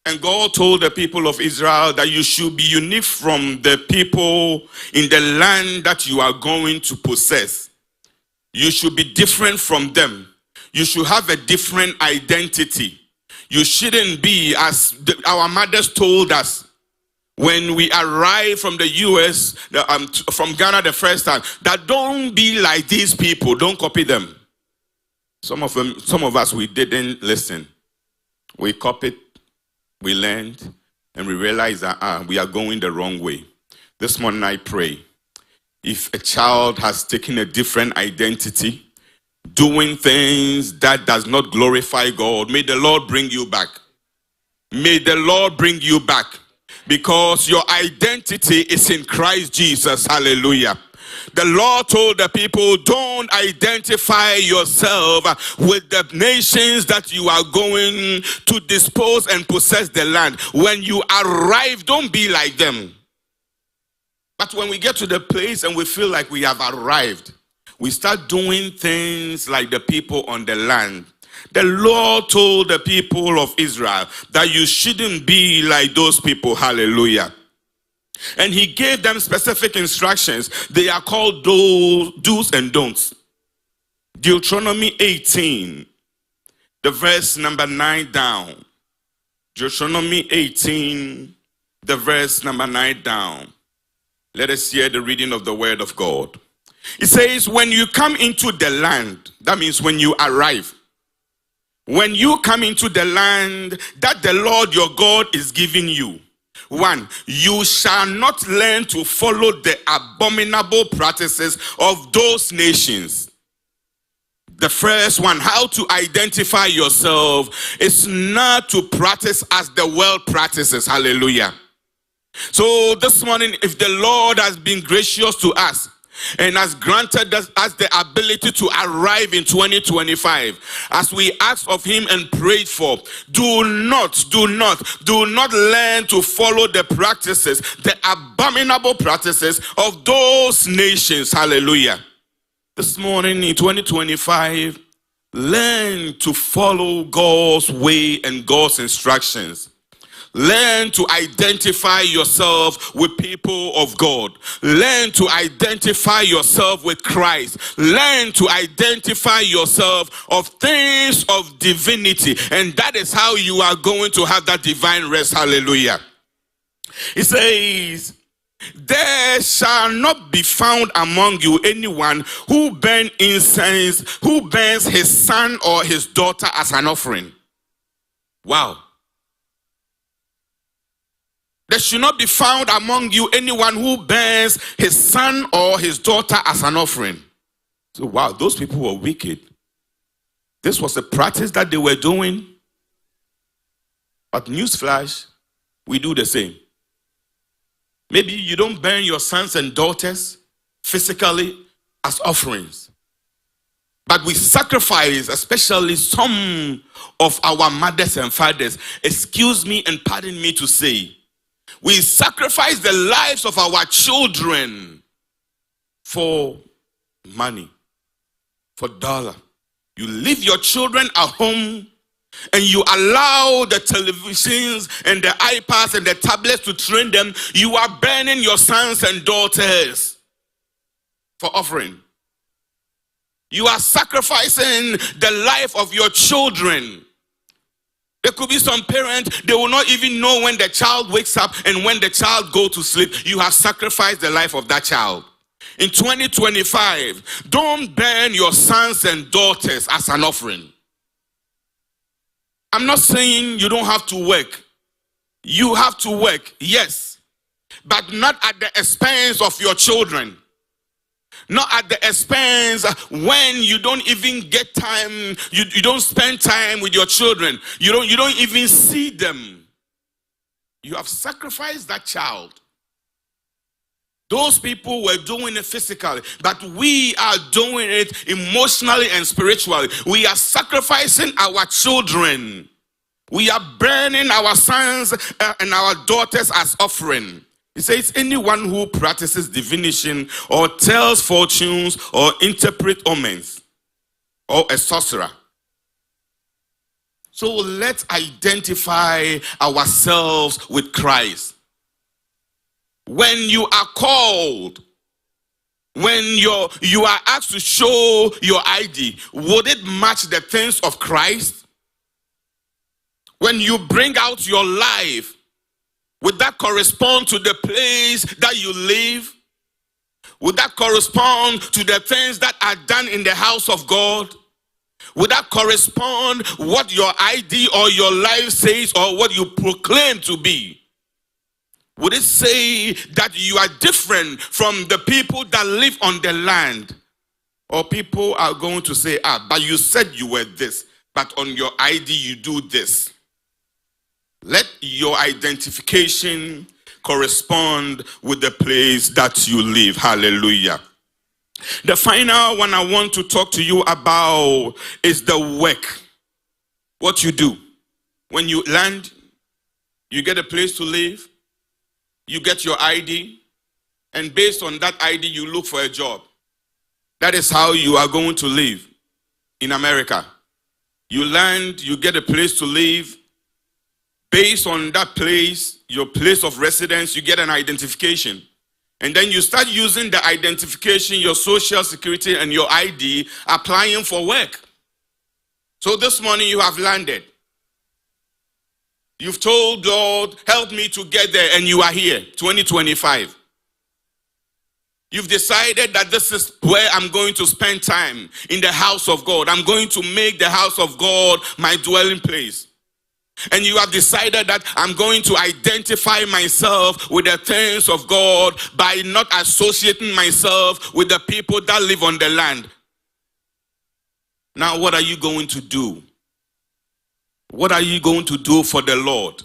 And God told the people of Israel that you should be unique from the people in the land that you are going to possess. You should be different from them. You should have a different identity. You shouldn't be as our mothers told us when we arrived from the US, from Ghana the first time, that don't be like these people, don't copy them. Some of us, we didn't listen. We copied, we learned, and we realized that we are going the wrong way. This morning I pray, if a child has taken a different identity, doing things that does not glorify God, may the Lord bring you back. May the Lord bring you back. Because your identity is in Christ Jesus. Hallelujah. The Lord told the people, don't identify yourself with the nations that you are going to dispose and possess the land. When you arrive, don't be like them. But when we get to the place and we feel like we have arrived, we start doing things like the people on the land. The Lord told the people of Israel that you shouldn't be like those people. Hallelujah. And he gave them specific instructions. They are called do's and don'ts. Deuteronomy 18, the verse number 9 down. Deuteronomy 18, the verse number 9 down. Let us hear the reading of the word of God. It says, when you come into the land, that means when you arrive. When you come into the land that the Lord your God is giving you, 1, you shall not learn to follow the abominable practices of those nations. The first one, how to identify yourself, is not to practice as the world practices. Hallelujah. So this morning, if the Lord has been gracious to us and has granted us the ability to arrive in 2025, as we asked of him and prayed for, do not learn to follow the practices, the abominable practices of those nations. Hallelujah. This morning in 2025, learn to follow God's way and God's instructions. Learn to identify yourself with people of God. Learn to identify yourself with Christ. Learn to identify yourself of things of divinity. And that is how you are going to have that divine rest. Hallelujah. It says, there shall not be found among you anyone who burns incense, who burns his son or his daughter as an offering. Wow. There should not be found among you anyone who burns his son or his daughter as an offering. So, wow, those people were wicked. This was a practice that they were doing. But newsflash, we do the same. Maybe you don't burn your sons and daughters physically as offerings. But we sacrifice, especially some of our mothers and fathers. Excuse me and pardon me to say, we sacrifice the lives of our children for money, for dollar. You leave your children at home and you allow the televisions and the iPads and the tablets to train them. You are burning your sons and daughters for offering. You are sacrificing the life of your children. There could be some parents, they will not even know when the child wakes up and when the child goes to sleep. You have sacrificed the life of that child. In 2025, don't burn your sons and daughters as an offering. I'm not saying you don't have to work. You have to work, yes, but not at the expense of your children. Not at the expense when you don't even get time, you don't spend time with your children. You don't even see them. You have sacrificed that child. Those people were doing it physically, but we are doing it emotionally and spiritually. We are sacrificing our children. We are burning our sons and our daughters as offering. It says, anyone who practices divination or tells fortunes or interprets omens, or a sorcerer. So let's identify ourselves with Christ. When you are called, when you are asked to show your ID, would it match the things of Christ? When you bring out your life, would that correspond to the place that you live? Would that correspond to the things that are done in the house of God? Would that correspond what your ID or your life says or what you proclaim to be? Would it say that you are different from the people that live on the land? Or people are going to say, but you said you were this, but on your ID you do this. Let your identification correspond with the place that you live. Hallelujah. The final one I want to talk to you about is the work. What you do. When you land, you get a place to live, you get your ID, and based on that ID, you look for a job. That is how you are going to live in America. You land, you get a place to live. Based on that place, your place of residence, you get an identification. And then you start using the identification, your social security and your ID, applying for work. So this morning you have landed. You've told God, help me to get there, and you are here, 2025. You've decided that this is where I'm going to spend time, in the house of God. I'm going to make the house of God my dwelling place. And you have decided that I'm going to identify myself with the things of God by not associating myself with the people that live on the land. Now, what are you going to do? What are you going to do for the Lord?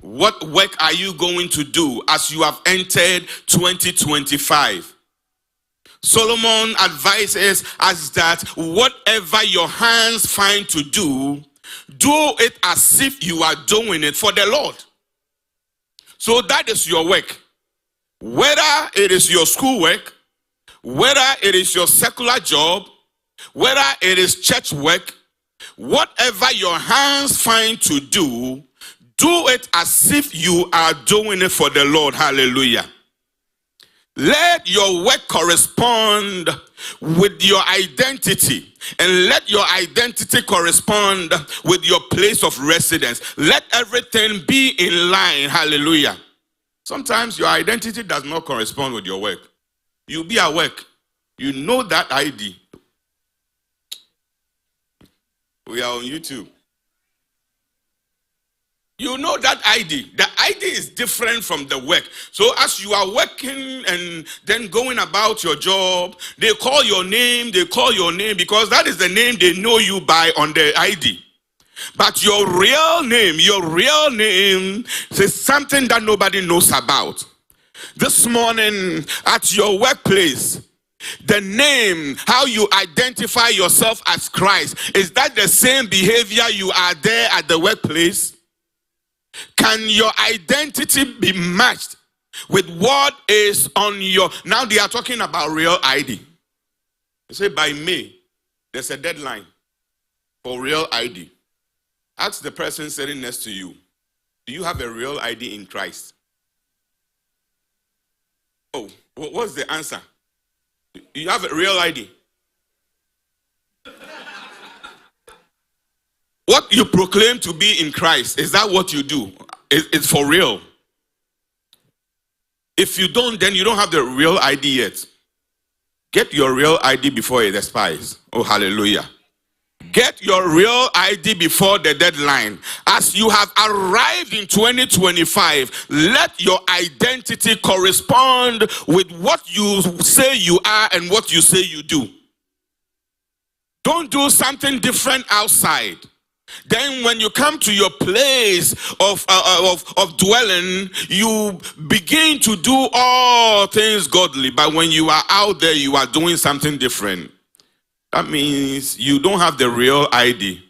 What work are you going to do as you have entered 2025? Solomon advises us that whatever your hands find to do, do it as if you are doing it for the Lord. So that is your work. Whether it is your schoolwork, whether it is your secular job, whether it is church work, whatever your hands find to do Do it as if you are doing it for the Lord. Hallelujah. Let your work correspond with your identity, and let your identity correspond with your place of residence. Let everything be in line. Hallelujah. Sometimes your identity does not correspond with your work. You'll be at work. You know that ID. We are on YouTube. You know that ID. The ID is different from the work. So as you are working and then going about your job, they call your name because that is the name they know you by on the ID. But your real name is something that nobody knows about. This morning at your workplace, the name, how you identify yourself as Christ, is that the same behavior you are there at the workplace? Can your identity be matched with what is on your... Now they are talking about real ID. They say by May, there's a deadline for real ID. Ask the person sitting next to you, do you have a real ID in Christ? Oh, what's the answer? You have a real ID. What you proclaim to be in Christ, is that what you do? It's for real. If you don't, then you don't have the real ID yet. Get your real ID before it expires. Oh, hallelujah. Get your real ID before the deadline. As you have arrived in 2025, let your identity correspond with what you say you are and what you say you do. Don't do something different outside. Then when you come to your place of dwelling, you begin to do all things godly. But when you are out there, you are doing something different. That means you don't have the real ID.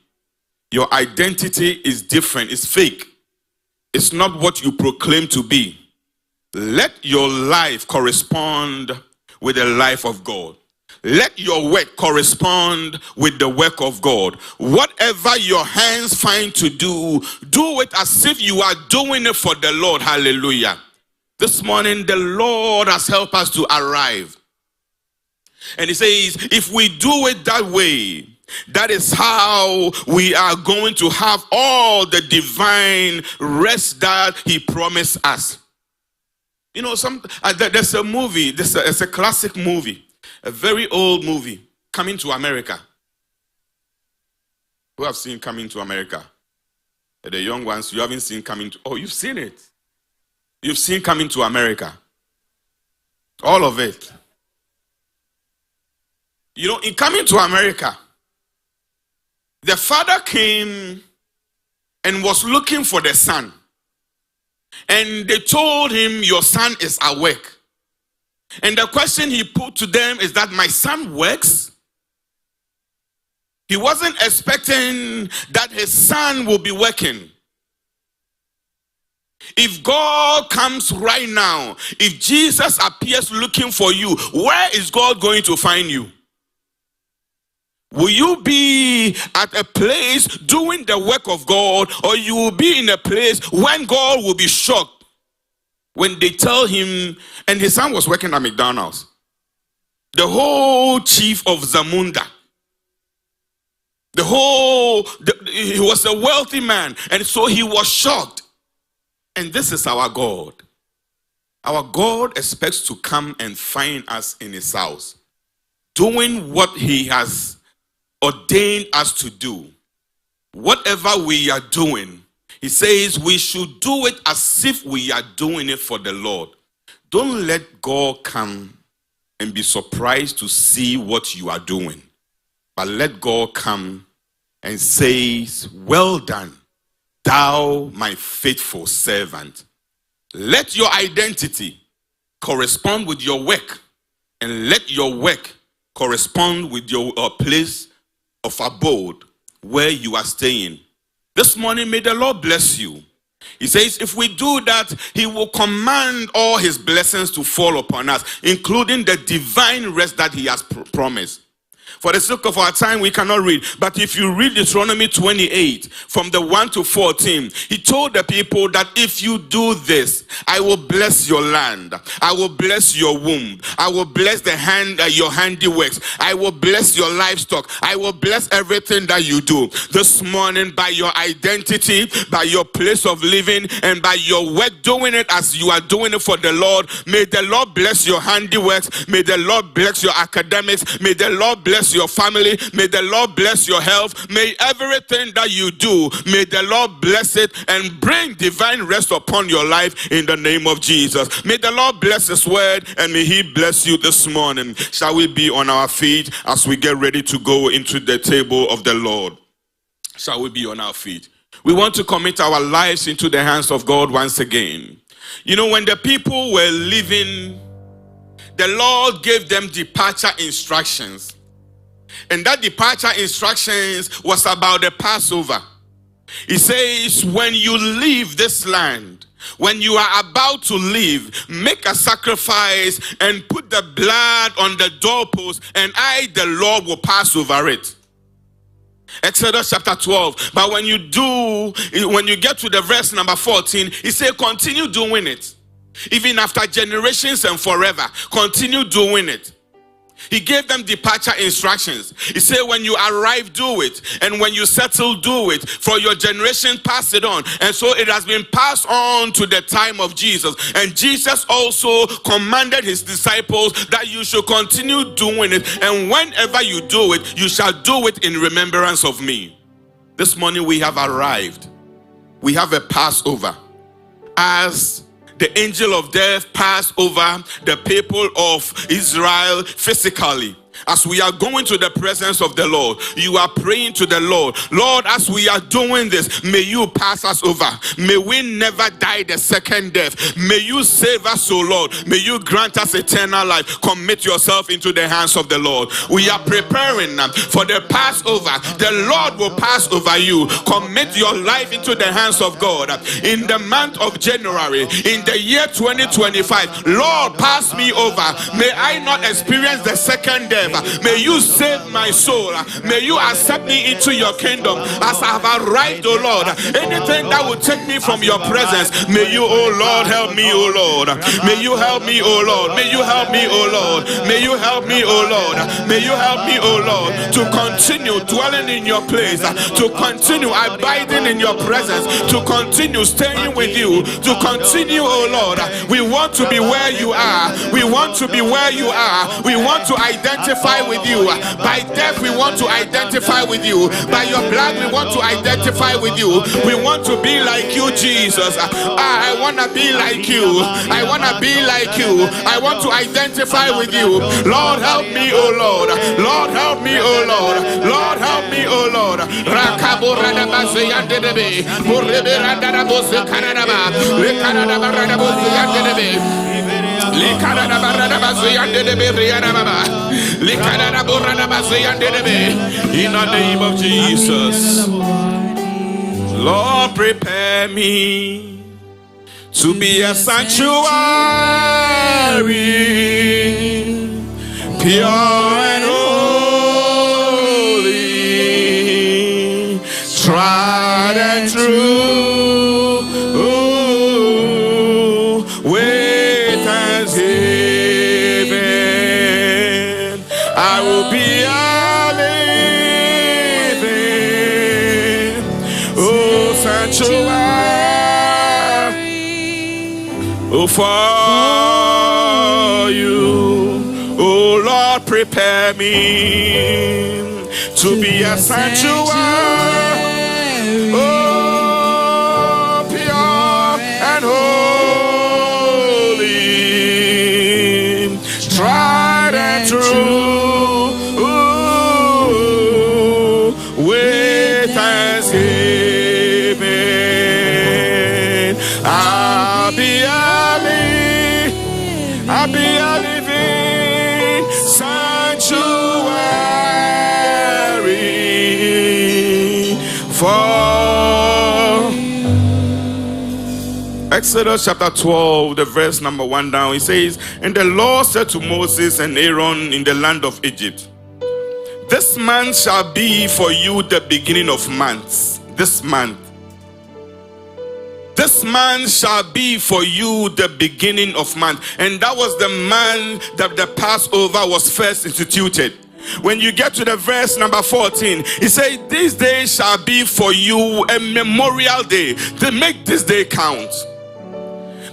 Your identity is different. It's fake. It's not what you proclaim to be. Let your life correspond with the life of God. Let your work correspond with the work of God. Whatever your hands find to do, do it as if you are doing it for the Lord. Hallelujah. This morning, the Lord has helped us to arrive. And he says, if we do it that way, that is how we are going to have all the divine rest that he promised us. You know, there's a movie, it's a classic movie, a very old movie, Coming to America. Who have seen Coming to America? The young ones, you haven't seen Coming to... Oh, you've seen it. You've seen Coming to America. All of it. You know, in Coming to America, the father came and was looking for the son. And they told him, your son is at work. And the question he put to them is that my son works? He wasn't expecting that his son will be working. If God comes right now, if Jesus appears looking for you, where is God going to find you? Will you be at a place doing the work of God, or you will be in a place when God will be shocked when they tell him, and his son was working at McDonald's, the whole chief of Zamunda, he was a wealthy man, and so he was shocked. And this is our God. Our God expects to come and find us in his house, doing what he has ordained us to do. Whatever we are doing, he says we should do it as if we are doing it for the Lord. Don't let God come and be surprised to see what you are doing, but let God come and say, well done, thou my faithful servant. Let your identity correspond with your work, and let your work correspond with your place of abode where you are staying. This morning, may the Lord bless you. He says if we do that, he will command all his blessings to fall upon us, including the divine rest that he has promised. For the sake of our time, we cannot read. But if you read Deuteronomy 28, from the 1 to 14, he told the people that if you do this, I will bless your land. I will bless your womb. I will bless your handiworks. I will bless your livestock. I will bless everything that you do. This morning, by your identity, by your place of living, and by your work, doing it as you are doing it for the Lord, may the Lord bless your handiworks. May the Lord bless your academics. May the Lord bless your family. May the Lord bless your health. May everything that you do, may the Lord bless it and bring divine rest upon your life in the name of Jesus. May the Lord bless his word and may he bless you this morning. Shall we be on our feet as we get ready to go into the table of the Lord? Shall we be on our feet? We want to commit our lives into the hands of God once again. You know, when the people were leaving, the Lord gave them departure instructions. And that departure instructions was about the Passover. He says, when you leave this land, when you are about to leave, make a sacrifice and put the blood on the doorpost, and I, the Lord, will pass over it. Exodus chapter 12. But when you get to the verse number 14, he said, continue doing it. Even after generations and forever, continue doing it. He gave them departure instructions. He said, when you arrive, do it. And when you settle, do it. For your generation, pass it on. And so it has been passed on to the time of Jesus. And Jesus also commanded his disciples that you should continue doing it. And whenever you do it, you shall do it in remembrance of me. This morning we have arrived. We have a Passover. As the angel of death passed over the people of Israel physically. As we are going to the presence of the Lord, you are praying to the Lord. Lord, as we are doing this, may you pass us over. May we never die the second death. May you save us, O Lord. May you grant us eternal life. Commit yourself into the hands of the Lord. We are preparing for the Passover. The Lord will pass over you. Commit your life into the hands of God. In the month of January, in the year 2025, Lord, pass me over. May I not experience the second death. May you save my soul. May you accept me into your kingdom as I have arrived, O Lord. Anything that will take me from your presence, may you, O Lord, help me, O Lord. May you help me, O Lord. May you help me, O Lord. May you help me, O Lord. May you help me, O Lord, to continue dwelling in your place, to continue abiding in your presence, to continue staying with you, to continue, O Lord. We want to be where you are. We want to be where you are. We want to identify with you. By death we want to identify with you. By your blood we want to identify with you. We want to be like you, Jesus. I want to be like you. I want to be like you. I want to identify with you. Lord, help me, O Lord. Lord, help me, O Lord. Lord, help me, O Lord. In the name of Jesus, Lord, prepare me to be a sanctuary, pure and holy, tried and true. With thanksgiving, I will be a living, oh, sanctuary, oh, for you, oh Lord, prepare me to be a sanctuary, oh, pure and holy, tried and true. With thanksgiving, I'll be a living sanctuary for. Exodus chapter 12, the verse number 1 down, it says, and the Lord said to Moses and Aaron in the land of Egypt, This month shall be for you the beginning of months. This month shall be for you the beginning of month. And that was the month that the Passover was first instituted. When you get to the verse number 14, it says, this day shall be for you a memorial day. To make this day count.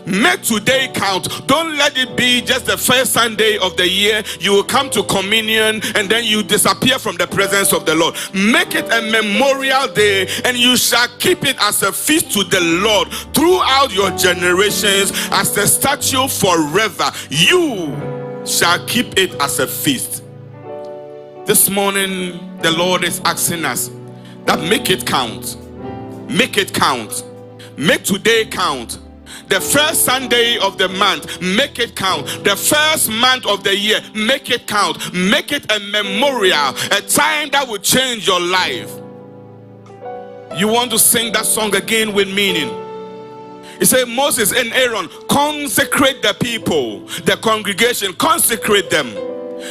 Make today count. Don't let it be just the first Sunday of the year. You will come to communion and then you disappear from the presence of the Lord. Make it a memorial day, and you shall keep it as a feast to the Lord throughout your generations, as a statute forever. You shall keep it as a feast. This morning, the Lord is asking us that make it count. Make it count. Make today count. The first Sunday of the month, make it count. The first month of the year, make it count. Make it a memorial, a time that will change your life. You want to sing that song again with meaning? He said, Moses and Aaron, consecrate the people, the congregation, consecrate them.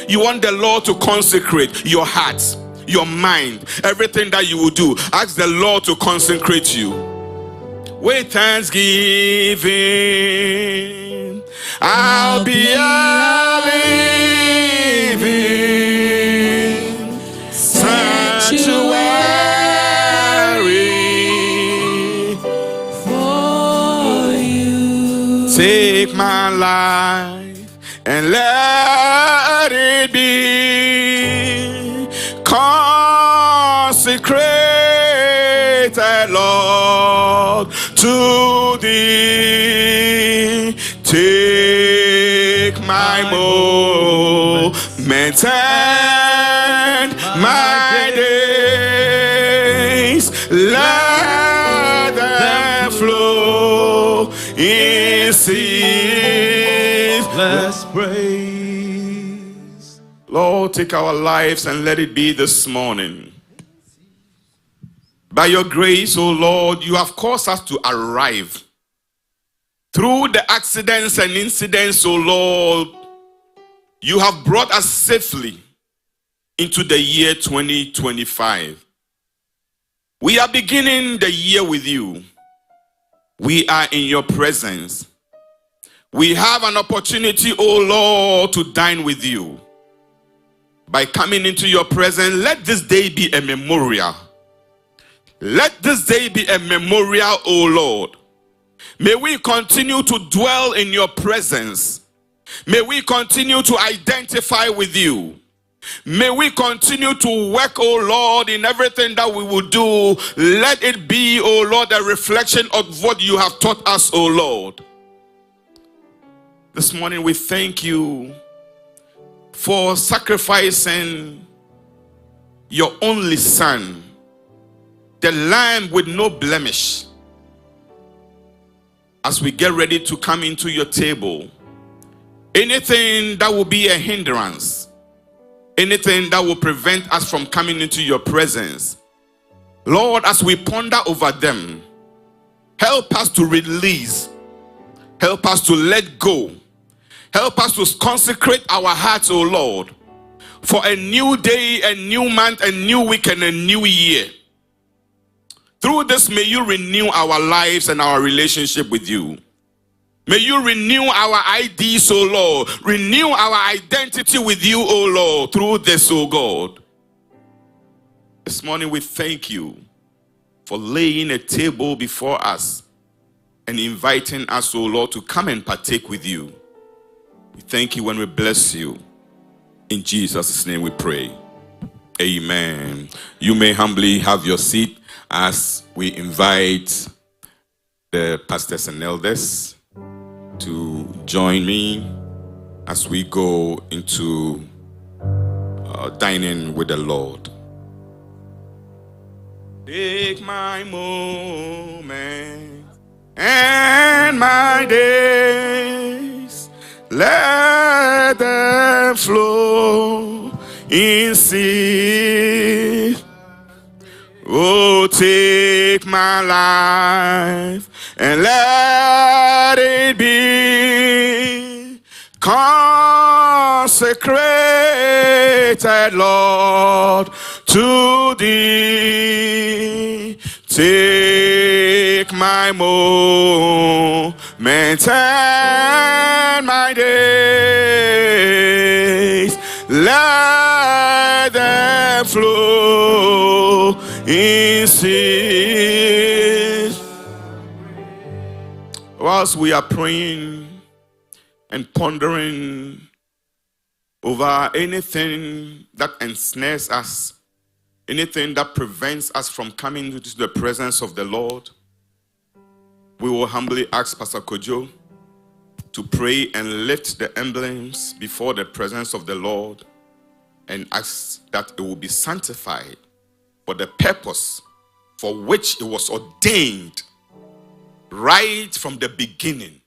You want the Lord to consecrate your heart, your mind, everything that you will do. Ask the Lord to consecrate you. With thanksgiving, I'll be a living sanctuary for you. Take my life and let it be consecrated, Lord, to thee. Take my moments and my days, let them flow in seas. Let's praise. Lord, take our lives and let it be this morning. By your grace, O Lord, you have caused us to arrive. Through the accidents and incidents, O Lord, you have brought us safely into the year 2025. We are beginning the year with you. We are in your presence. We have an opportunity, O Lord, to dine with you. By coming into your presence, let this day be a memorial. Let this day be a memorial, O Lord. May we continue to dwell in your presence. May we continue to identify with you. May we continue to work, O Lord, in everything that we will do. Let it be, O Lord, a reflection of what you have taught us, O Lord. This morning we thank you for sacrificing your only Son, the Lamb with no blemish. As we get ready to come into your table, anything that will be a hindrance, anything that will prevent us from coming into your presence, Lord, as we ponder over them, help us to release, help us to let go, help us to consecrate our hearts, O Lord, for a new day, a new month, a new week, and a new year. Through this, may you renew our lives and our relationship with you. May you renew our IDs, O Lord. Renew our identity with you, O Lord, through this, O God. This morning we thank you for laying a table before us and inviting us, O Lord, to come and partake with you. We thank you and we bless you. In Jesus' name we pray. Amen. You may humbly have your seat as we invite the pastors and elders to join me as we go into dining with the Lord. Take my moments and my days, let them flow in sea. Oh, take my life and let it be consecrated, consecrated, Lord, to thee. Take my moments and my days, let them flow in cease. Whilst we are praying and pondering over anything that ensnares us, anything that prevents us from coming into the presence of the Lord, we will humbly ask Pastor Kojo to pray and lift the emblems before the presence of the Lord and ask that it will be sanctified for the purpose for which it was ordained right from the beginning,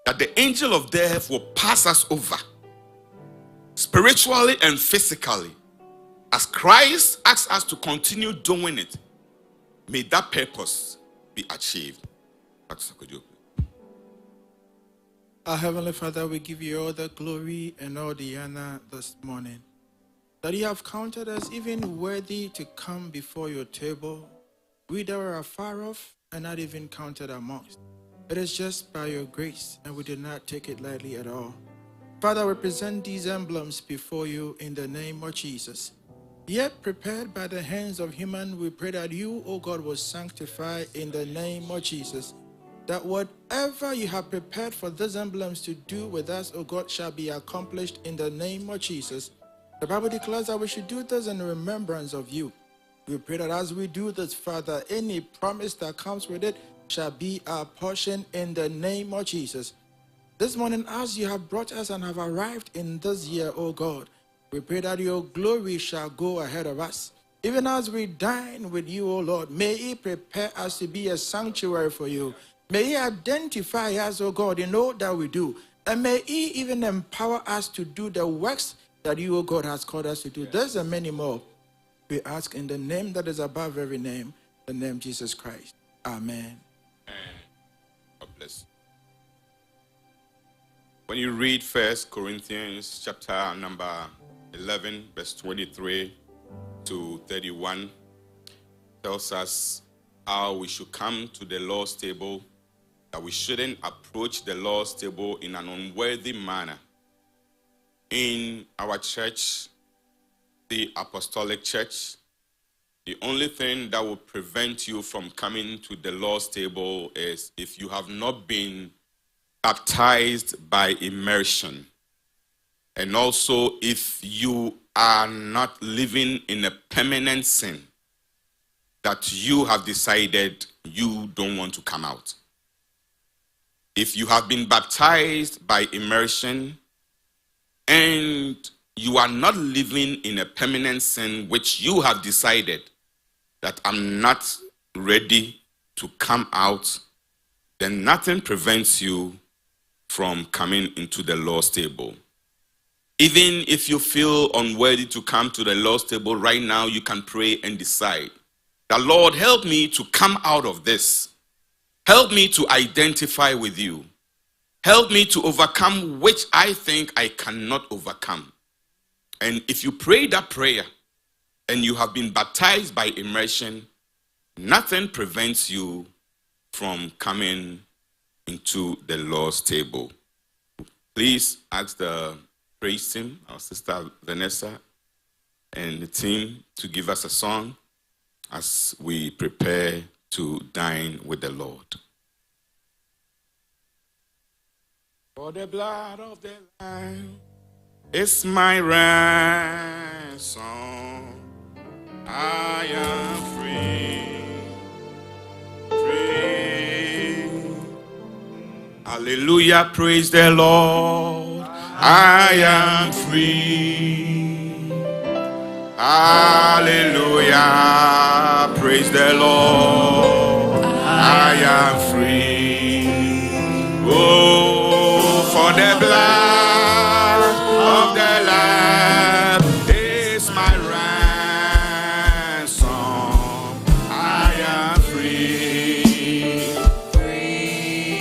that the angel of death will pass us over spiritually and physically. As Christ asks us to continue doing it, may that purpose be achieved. Our Heavenly Father, we give you all the glory and all the honor this morning, that you have counted us even worthy to come before your table. We that were afar off and not even counted amongst. It is just by your grace, and we did not take it lightly at all. Father, we present these emblems before you in the name of Jesus. Yet prepared by the hands of human, we pray that you, O God, will sanctify in the name of Jesus, that whatever you have prepared for these emblems to do with us, O God, shall be accomplished in the name of Jesus. The Bible declares that we should do this in remembrance of you. We pray that as we do this, Father, any promise that comes with it shall be our portion in the name of Jesus. This morning, as you have brought us and have arrived in this year, O God, we pray that your glory shall go ahead of us. Even as we dine with you, O Lord, may He prepare us to be a sanctuary for you. May He identify us, O God, in all that we do. And may He even empower us to do the works that you, O God, has called us to do. There's and many more. We ask in the name that is above every name, the name Jesus Christ. Amen. God bless. When you read 1 Corinthians chapter number 11, verse 23 to 31, tells us how we should come to the Lord's table, that we shouldn't approach the Lord's table in an unworthy manner. In our church, the Apostolic Church, the only thing that will prevent you from coming to the Lord's table is if you have not been baptized by immersion. And also if you are not living in a permanent sin that you have decided you don't want to come out. If you have been baptized by immersion and you are not living in a permanent sin which you have decided that I'm not ready to come out, then nothing prevents you from coming into the Lord's table. Even if you feel unworthy to come to the Lord's table right now, you can pray and decide that, Lord, help me to come out of this. Help me to identify with you. Help me to overcome which I think I cannot overcome. And if you pray that prayer and you have been baptized by immersion, nothing prevents you from coming into the Lord's table. Please ask the praise team, our sister Vanessa, and the team to give us a song as we prepare to dine with the Lord. For the blood of the Lamb is my ransom. I am free. Hallelujah, praise the Lord. I am free. Hallelujah, praise the Lord. I am free. Oh, for the blood of the Lamb is my ransom. I am free. Free,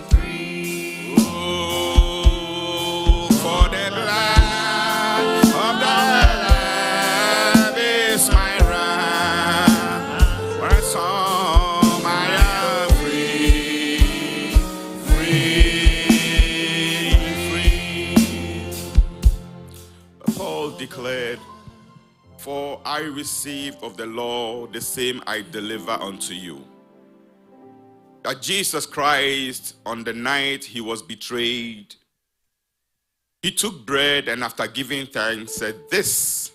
free. Oh, for the For I received of the Lord the same I deliver unto you, that Jesus Christ, on the night he was betrayed, he took bread and after giving thanks said, "This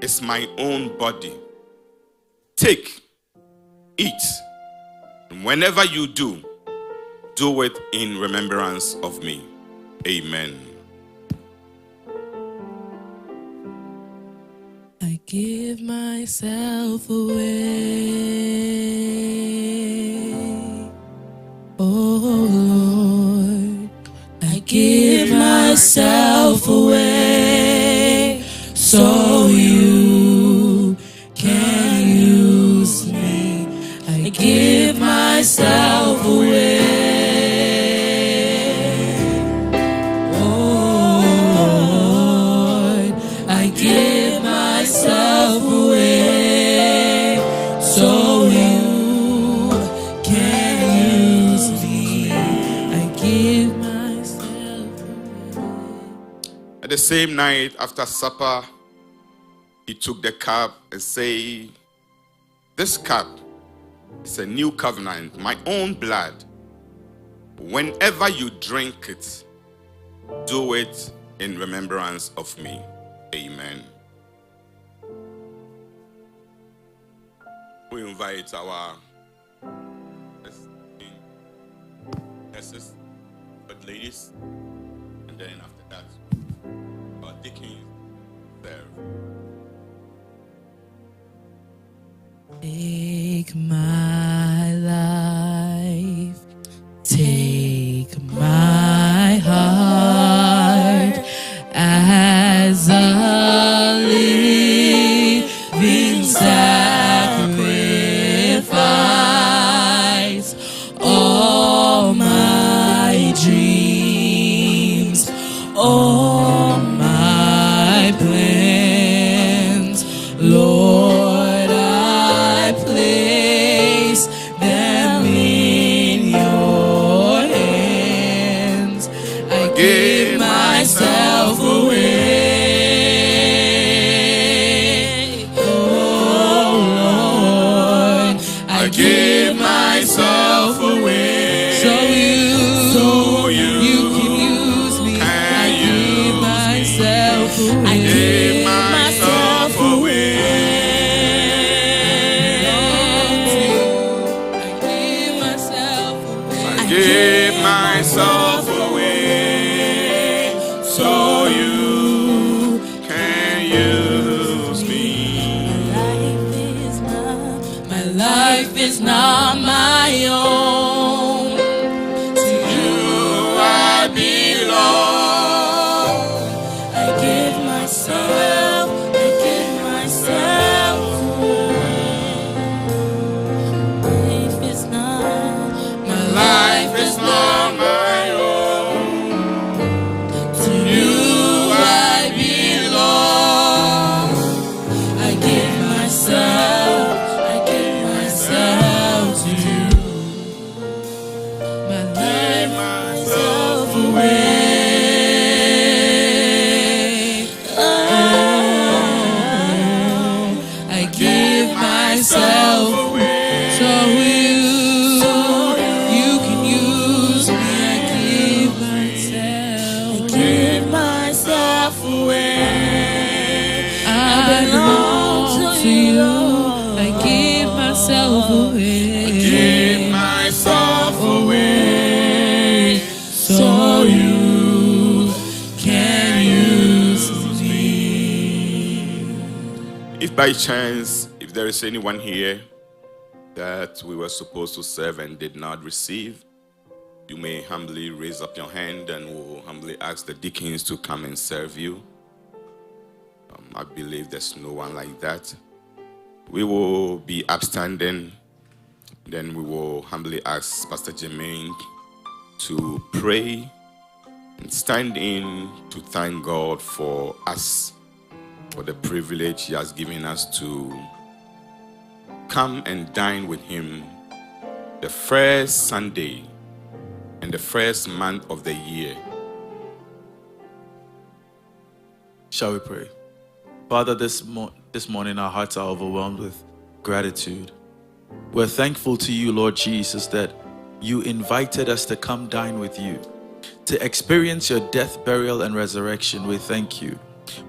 is my own body. Take, eat, and whenever you do it in remembrance of me." Amen. I give myself away, oh Lord. I give myself away so you can use me. I give myself away, oh Lord. I give myself away so you can use me. I give myself away. At the same night after supper, he took the cup and said, "This cup is a new covenant, my own blood. Whenever you drink it, do it in remembrance of me." Amen. We invite our nurses, but ladies, and then after that, our deacons serve. Take my life, take my heart as a living sacrifice. All my dreams, all my plans, Lord, I place them in your hands. I give myself away, oh Lord. I give myself away so you can use me. I give myself away. I give myself away. Give myself away so you can use me. My life is not my own. To you I belong. I give myself away. Life is not my life is not my own. To you I belong. I give myself to you. My life myself away. Oh, I give myself away so you can use me. I give myself away. I belong to you. I give myself away. I give myself away so you can use me. If by chance, if there is anyone here that we were supposed to serve and did not receive, you may humbly raise up your hand and we'll humbly ask the deacons to come and serve you. I believe there's no one like that. We will be upstanding. Then we will humbly ask Pastor Jermaine to pray and stand in to thank God for us, for the privilege he has given us to come and dine with him the first Sunday in the first month of the year. Shall we pray? Father, this morning our hearts are overwhelmed with gratitude. We're thankful to you, Lord Jesus, that you invited us to come dine with you, to experience your death, burial, and resurrection. We thank you.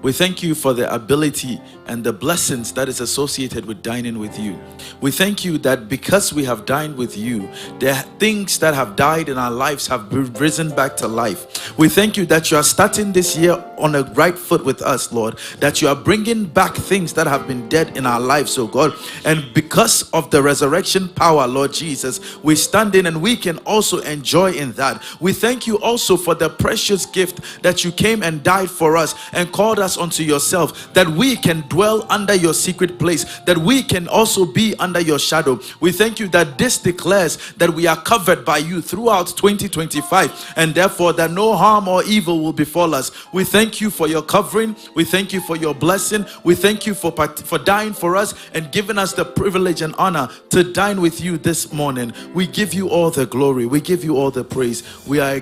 We thank you for the ability and the blessings that is associated with dining with you. We thank you that because we have dined with you, the things that have died in our lives have risen back to life. We thank you that you are starting this year on a right foot with us, Lord, that you are bringing back things that have been dead in our lives, oh God. And because of the resurrection power, Lord Jesus, we stand in and we can also enjoy in that. We thank you also for the precious gift that you came and died for us and called us unto yourself, that we can dwell under your secret place, that we can also be under your shadow. We thank you that this declares that we are covered by you throughout 2025, and therefore that no harm or evil will befall us. We thank you for your covering. We thank you for your blessing. We thank you for dying for us and giving us the privilege and honor to dine with you this morning. We give you all the glory. We give you all the praise. We are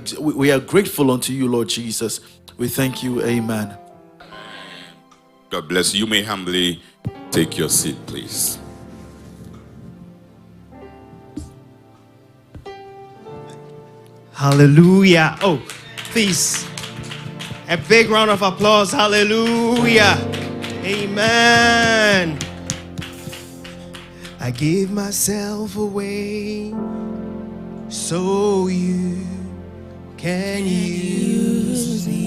grateful unto you, Lord Jesus. We thank you. Amen. God bless you. You may humbly take your seat, please. Hallelujah. Oh, please. A big round of applause. Hallelujah. Amen. I gave myself away so you can use me.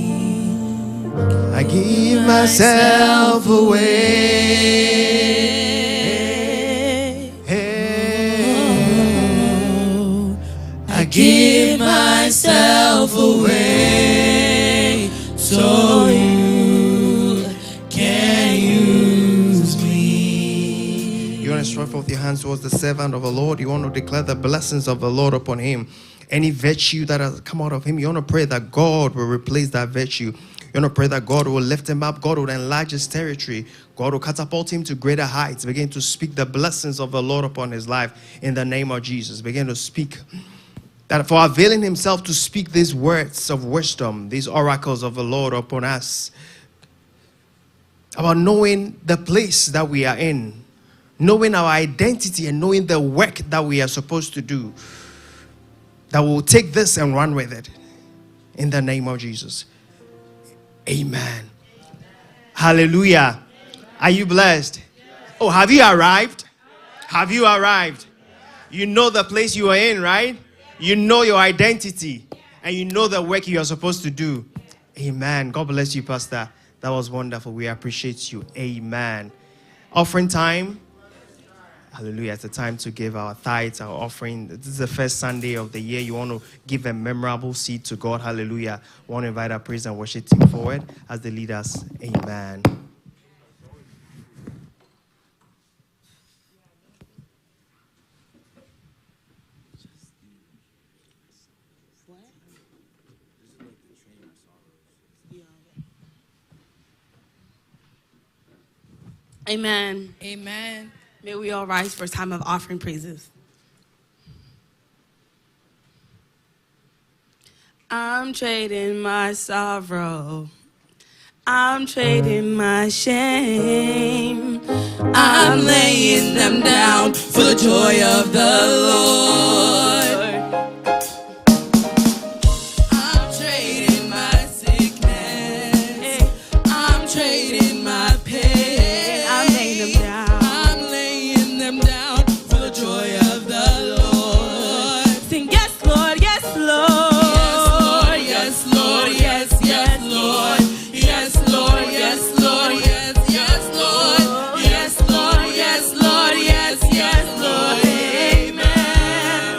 I give myself away. I give myself away so you can use me. You want to stretch forth your hands towards the servant of the Lord. You want to declare the blessings of the Lord upon him. Any virtue that has come out of him, you want to pray that God will replace that virtue. You want to pray that God will lift him up. God will enlarge his territory. God will catapult him to greater heights. Begin to speak the blessings of the Lord upon his life in the name of Jesus. Begin to speak that for availing himself to speak these words of wisdom, these oracles of the Lord upon us, about knowing the place that we are in, knowing our identity and knowing the work that we are supposed to do, that will take this and run with it in the name of Jesus. Amen. Hallelujah. Are you blessed? Oh, have you arrived? Have you arrived? You know the place you are in, right? You know your identity and you know the work you are supposed to do. Amen. God bless you, Pastor. That was wonderful. We appreciate you. Amen. Offering time. Hallelujah. It's the time to give our tithes, our offering. This is the first Sunday of the year. You want to give a memorable seed to God. Hallelujah. We want to invite our praise and worship team forward as they lead us. Amen. Amen. Amen. May we all rise for a time of offering praises. I'm trading my sorrow. I'm trading my shame. I'm laying them down for the joy of the Lord. I'm trading my sickness. I'm trading my pain. I'm laying them down. I'm laying them down for the joy of the Lord. Sing yes, Lord, yes, Lord. Yes, Lord, yes, yes, Lord. Yes, Lord, yes, Lord, yes, yes, Lord. Yes, Lord, yes, Lord, yes, yes, Lord. Amen.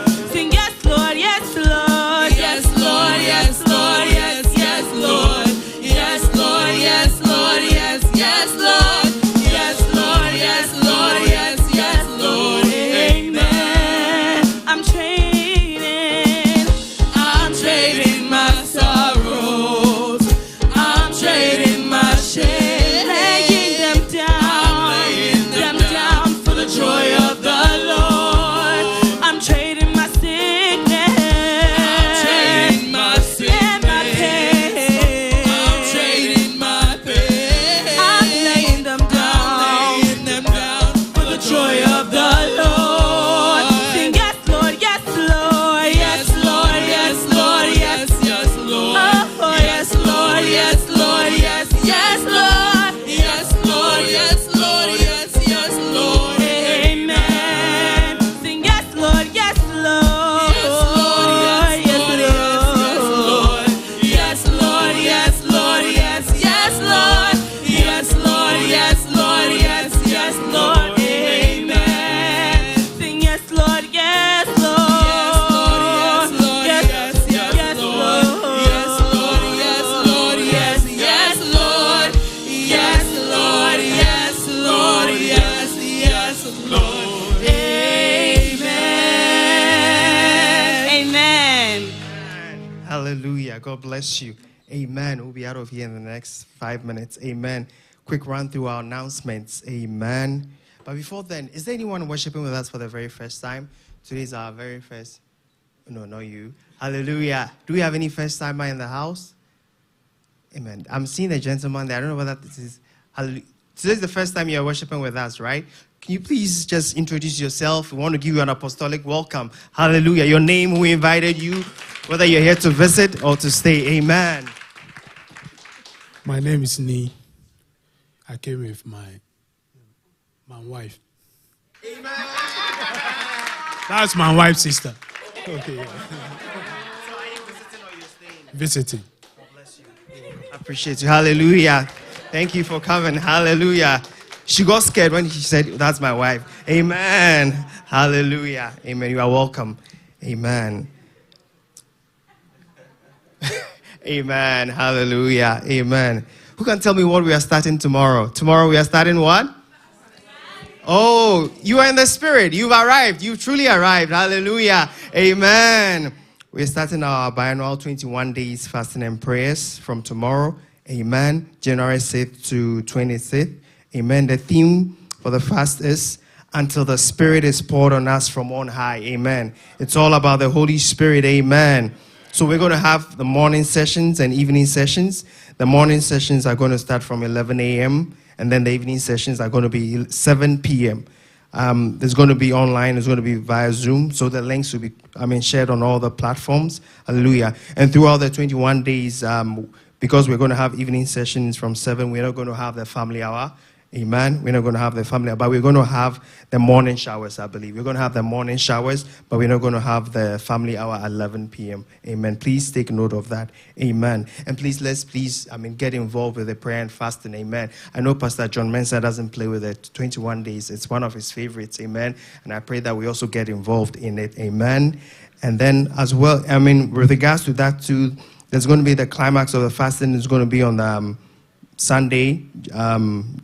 Hallelujah. God bless you. Amen. We'll be out of here in the next 5 minutes. Amen. Quick run through our announcements. Amen. But before then, is there anyone worshiping with us for the very first time? Today's our very first. No, not you. Hallelujah. Do we have any first timer in the house? Amen. I'm seeing a gentleman there. I don't know whether this is. Hallelujah. Today's the first time you're worshiping with us, right? Can you please just introduce yourself? We want to give you an apostolic welcome. Hallelujah. Your name, who invited you, whether you're here to visit or to stay. Amen. My name is Nee. I came with my wife. Amen. That's my wife's sister. Okay. Yeah. So are you visiting or you're staying? Visiting. God bless you. I appreciate you. Hallelujah. Thank you for coming. Hallelujah. She got scared when she said, that's my wife. Amen. Hallelujah. Amen. You are welcome. Amen. Amen. Hallelujah. Amen. Who can tell me what we are starting tomorrow? Tomorrow we are starting what? Oh, you are in the spirit. You've arrived. You've truly arrived. Hallelujah. Amen. We're starting our biannual 21 days fasting and prayers from tomorrow. Amen. January 6th to 26th. Amen. The theme for the fast is until the Spirit is poured on us from on high. Amen. It's all about the Holy Spirit. Amen. So we're going to have the morning sessions and evening sessions. The morning sessions are going to start from 11 a.m. and then the evening sessions are going to be 7 p.m. There's going to be online. It's going to be via Zoom. So the links will be, shared on all the platforms. Hallelujah. And throughout the 21 days, because we're going to have evening sessions from 7, we're not going to have the family hour. Amen. We're not going to have the family hour, but we're going to have the morning showers, I believe. We're going to have the morning showers, but we're not going to have the family hour at 11 p.m. Amen. Please take note of that. Amen. And please, get involved with the prayer and fasting. Amen. I know Pastor John Mensah doesn't play with it. 21 days. It's one of his favorites. Amen. And I pray that we also get involved in it. Amen. And then as well, with regards to that too, there's going to be the climax of the fasting is going to be on Sunday,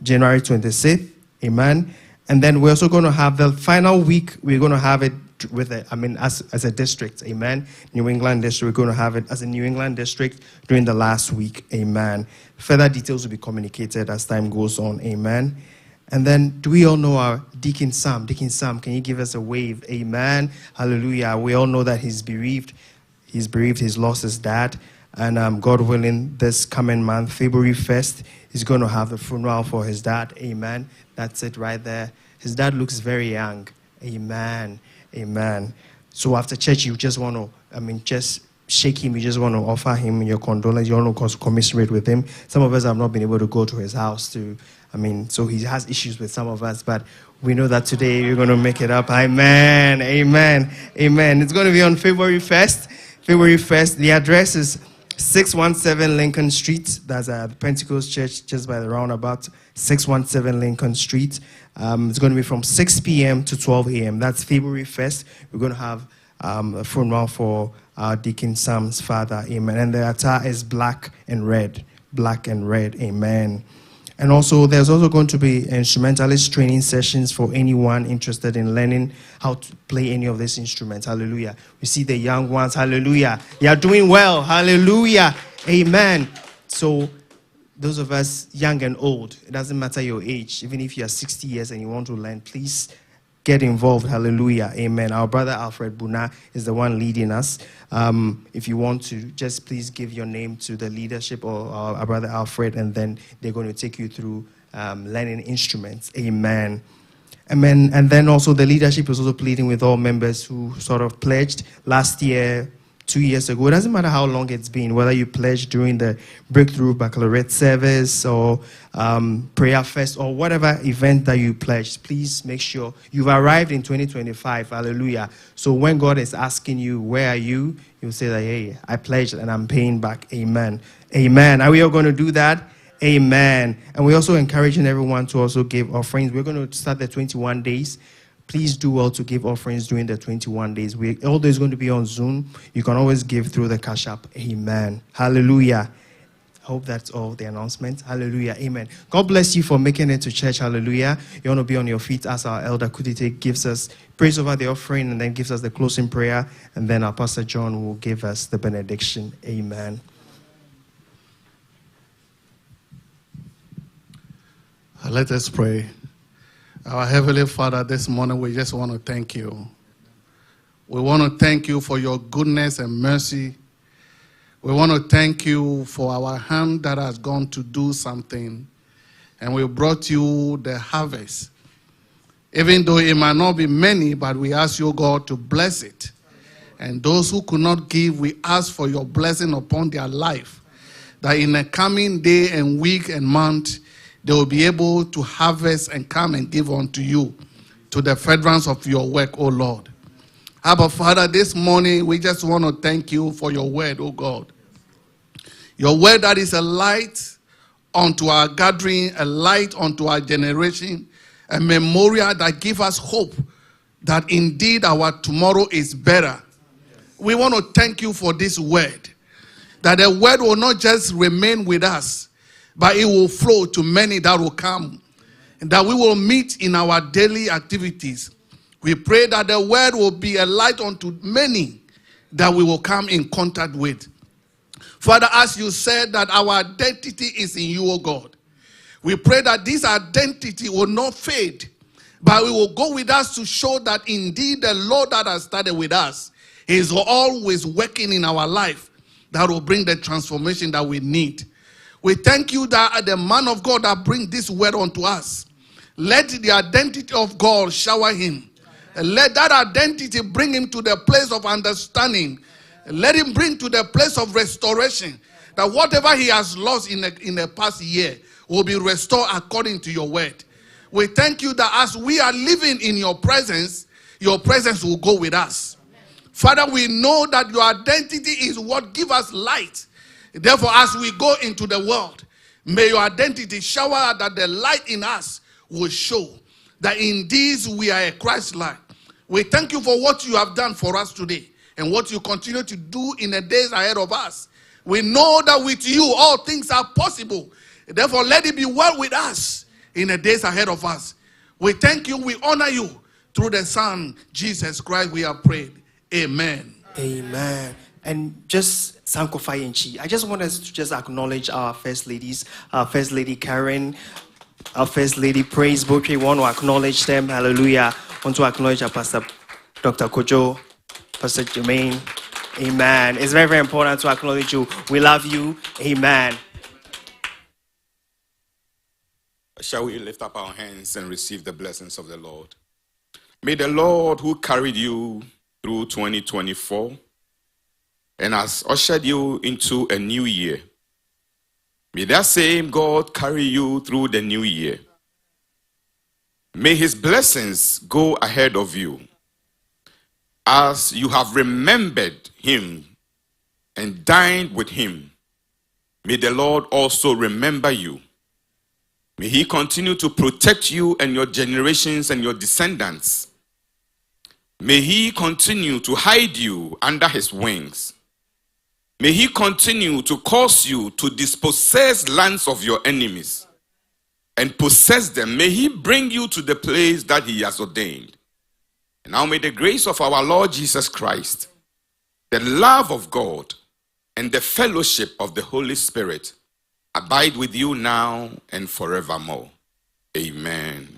January 26th. Amen. And then we're also going to have the final week. We're going to have it with as a district. Amen. New England district. We're going to have it as a New England district during the last week. Amen. Further details will be communicated as time goes on. Amen. And then, do we all know our Deacon Sam? Deacon Sam, can you give us a wave? Amen. Hallelujah. We all know that he's bereaved. He's bereaved. He's lost his dad. And God willing, this coming month, February 1st, he's going to have the funeral for his dad. Amen. That's it right there. His dad looks very young. Amen. Amen. So after church, you just want to, just shake him. You just want to offer him your condolence. You want to commiserate with him. Some of us have not been able to go to his house so he has issues with some of us, but we know that today you're going to make it up. Amen. Amen. Amen. It's going to be on February 1st. February 1st. The address is 617 Lincoln Street. That's the Pentecost Church just by the roundabout. 617 Lincoln Street. It's going to be from 6 p.m. to 12 a.m. That's February 1st. We're going to have a funeral for our Deacon Sam's father. Amen. And the attire is black and red. Black and red. Amen. And also, there's also going to be instrumentalist training sessions for anyone interested in learning how to play any of these instruments. Hallelujah. We see the young ones. Hallelujah. They are doing well. Hallelujah. Amen. So, those of us young and old, it doesn't matter your age. Even if you are 60 years and you want to learn, please get involved. Hallelujah. Amen. Our brother Alfred Buna is the one leading us. If you want to, just please give your name to the leadership or our brother Alfred, and then they're going to take you through learning instruments. Amen. Amen. And then also the leadership is also pleading with all members who sort of pledged last year, 2 years ago. It doesn't matter how long it's been, whether you pledged during the Breakthrough Baccalaureate service or Prayer Fest or whatever event that you pledged. Please make sure you've arrived in 2025. Hallelujah. So when God is asking you, where are you? You'll say that, hey, I pledged and I'm paying back. Amen. Amen. Are we all going to do that? Amen. And we're also encouraging everyone to also give offerings. We're going to start the 21 days. Please do well to give offerings during the 21 days. Although it's going to be on Zoom, you can always give through the Cash App. Amen. Hallelujah. I hope that's all the announcements. Hallelujah. Amen. God bless you for making it to church. Hallelujah. You want to be on your feet as our elder Kudite gives us praise over the offering and then gives us the closing prayer. And then our Pastor John will give us the benediction. Amen. Let us pray. Our Heavenly Father, this morning we just want to thank you. We want to thank you for your goodness and mercy. We want to thank you for our hand that has gone to do something. And we brought you the harvest. Even though it might not be many, but we ask you, God, to bless it. And those who could not give, we ask for your blessing upon their life. That in the coming day and week and month, they will be able to harvest and come and give unto you to the furtherance of your work, O Lord. Abba, Father, this morning we just want to thank you for your word, O God. Your word that is a light unto our gathering, a light unto our generation, a memorial that gives us hope that indeed our tomorrow is better. We want to thank you for this word, that the word will not just remain with us, but it will flow to many that will come, and that we will meet in our daily activities. We pray that the word will be a light unto many that we will come in contact with. Father, as you said that our identity is in you, O God, we pray that this identity will not fade, but we will go with us to show that indeed the Lord that has started with us is always working in our life that will bring the transformation that we need. We thank you that the man of God that brings this word unto us, let the identity of God shower him. Let that identity bring him to the place of understanding. Let him bring to the place of restoration. That whatever he has lost in the past year will be restored according to your word. We thank you that as we are living in your presence will go with us. Father, we know that your identity is what gives us light. Therefore, as we go into the world, may your identity shower that the light in us will show that indeed we are a Christ-like. We thank you for what you have done for us today and what you continue to do in the days ahead of us. We know that with you all things are possible. Therefore, let it be well with us in the days ahead of us. We thank you, we honor you. Through the Son, Jesus Christ, we have prayed. Amen. Amen. And just Sankofa Yenchi, I just want us to just acknowledge our first ladies, our first lady Karen, our first lady Praise Bouquet. We want to acknowledge them. Hallelujah. Want to acknowledge our Pastor Dr. Kojo, Pastor Jermaine. Amen. It's very, very important to acknowledge you. We love you. Amen. Shall we lift up our hands and receive the blessings of the Lord? May the Lord who carried you through 2024 and has ushered you into a new year, may that same God carry you through the new year. May his blessings go ahead of you as you have remembered him and dined with him. May the Lord also remember you. May he continue to protect you and your generations and your descendants. May he continue to hide you under his wings. May he continue to cause you to dispossess lands of your enemies and possess them. May he bring you to the place that he has ordained. And now may the grace of our Lord Jesus Christ, the love of God, and the fellowship of the Holy Spirit abide with you now and forevermore. Amen.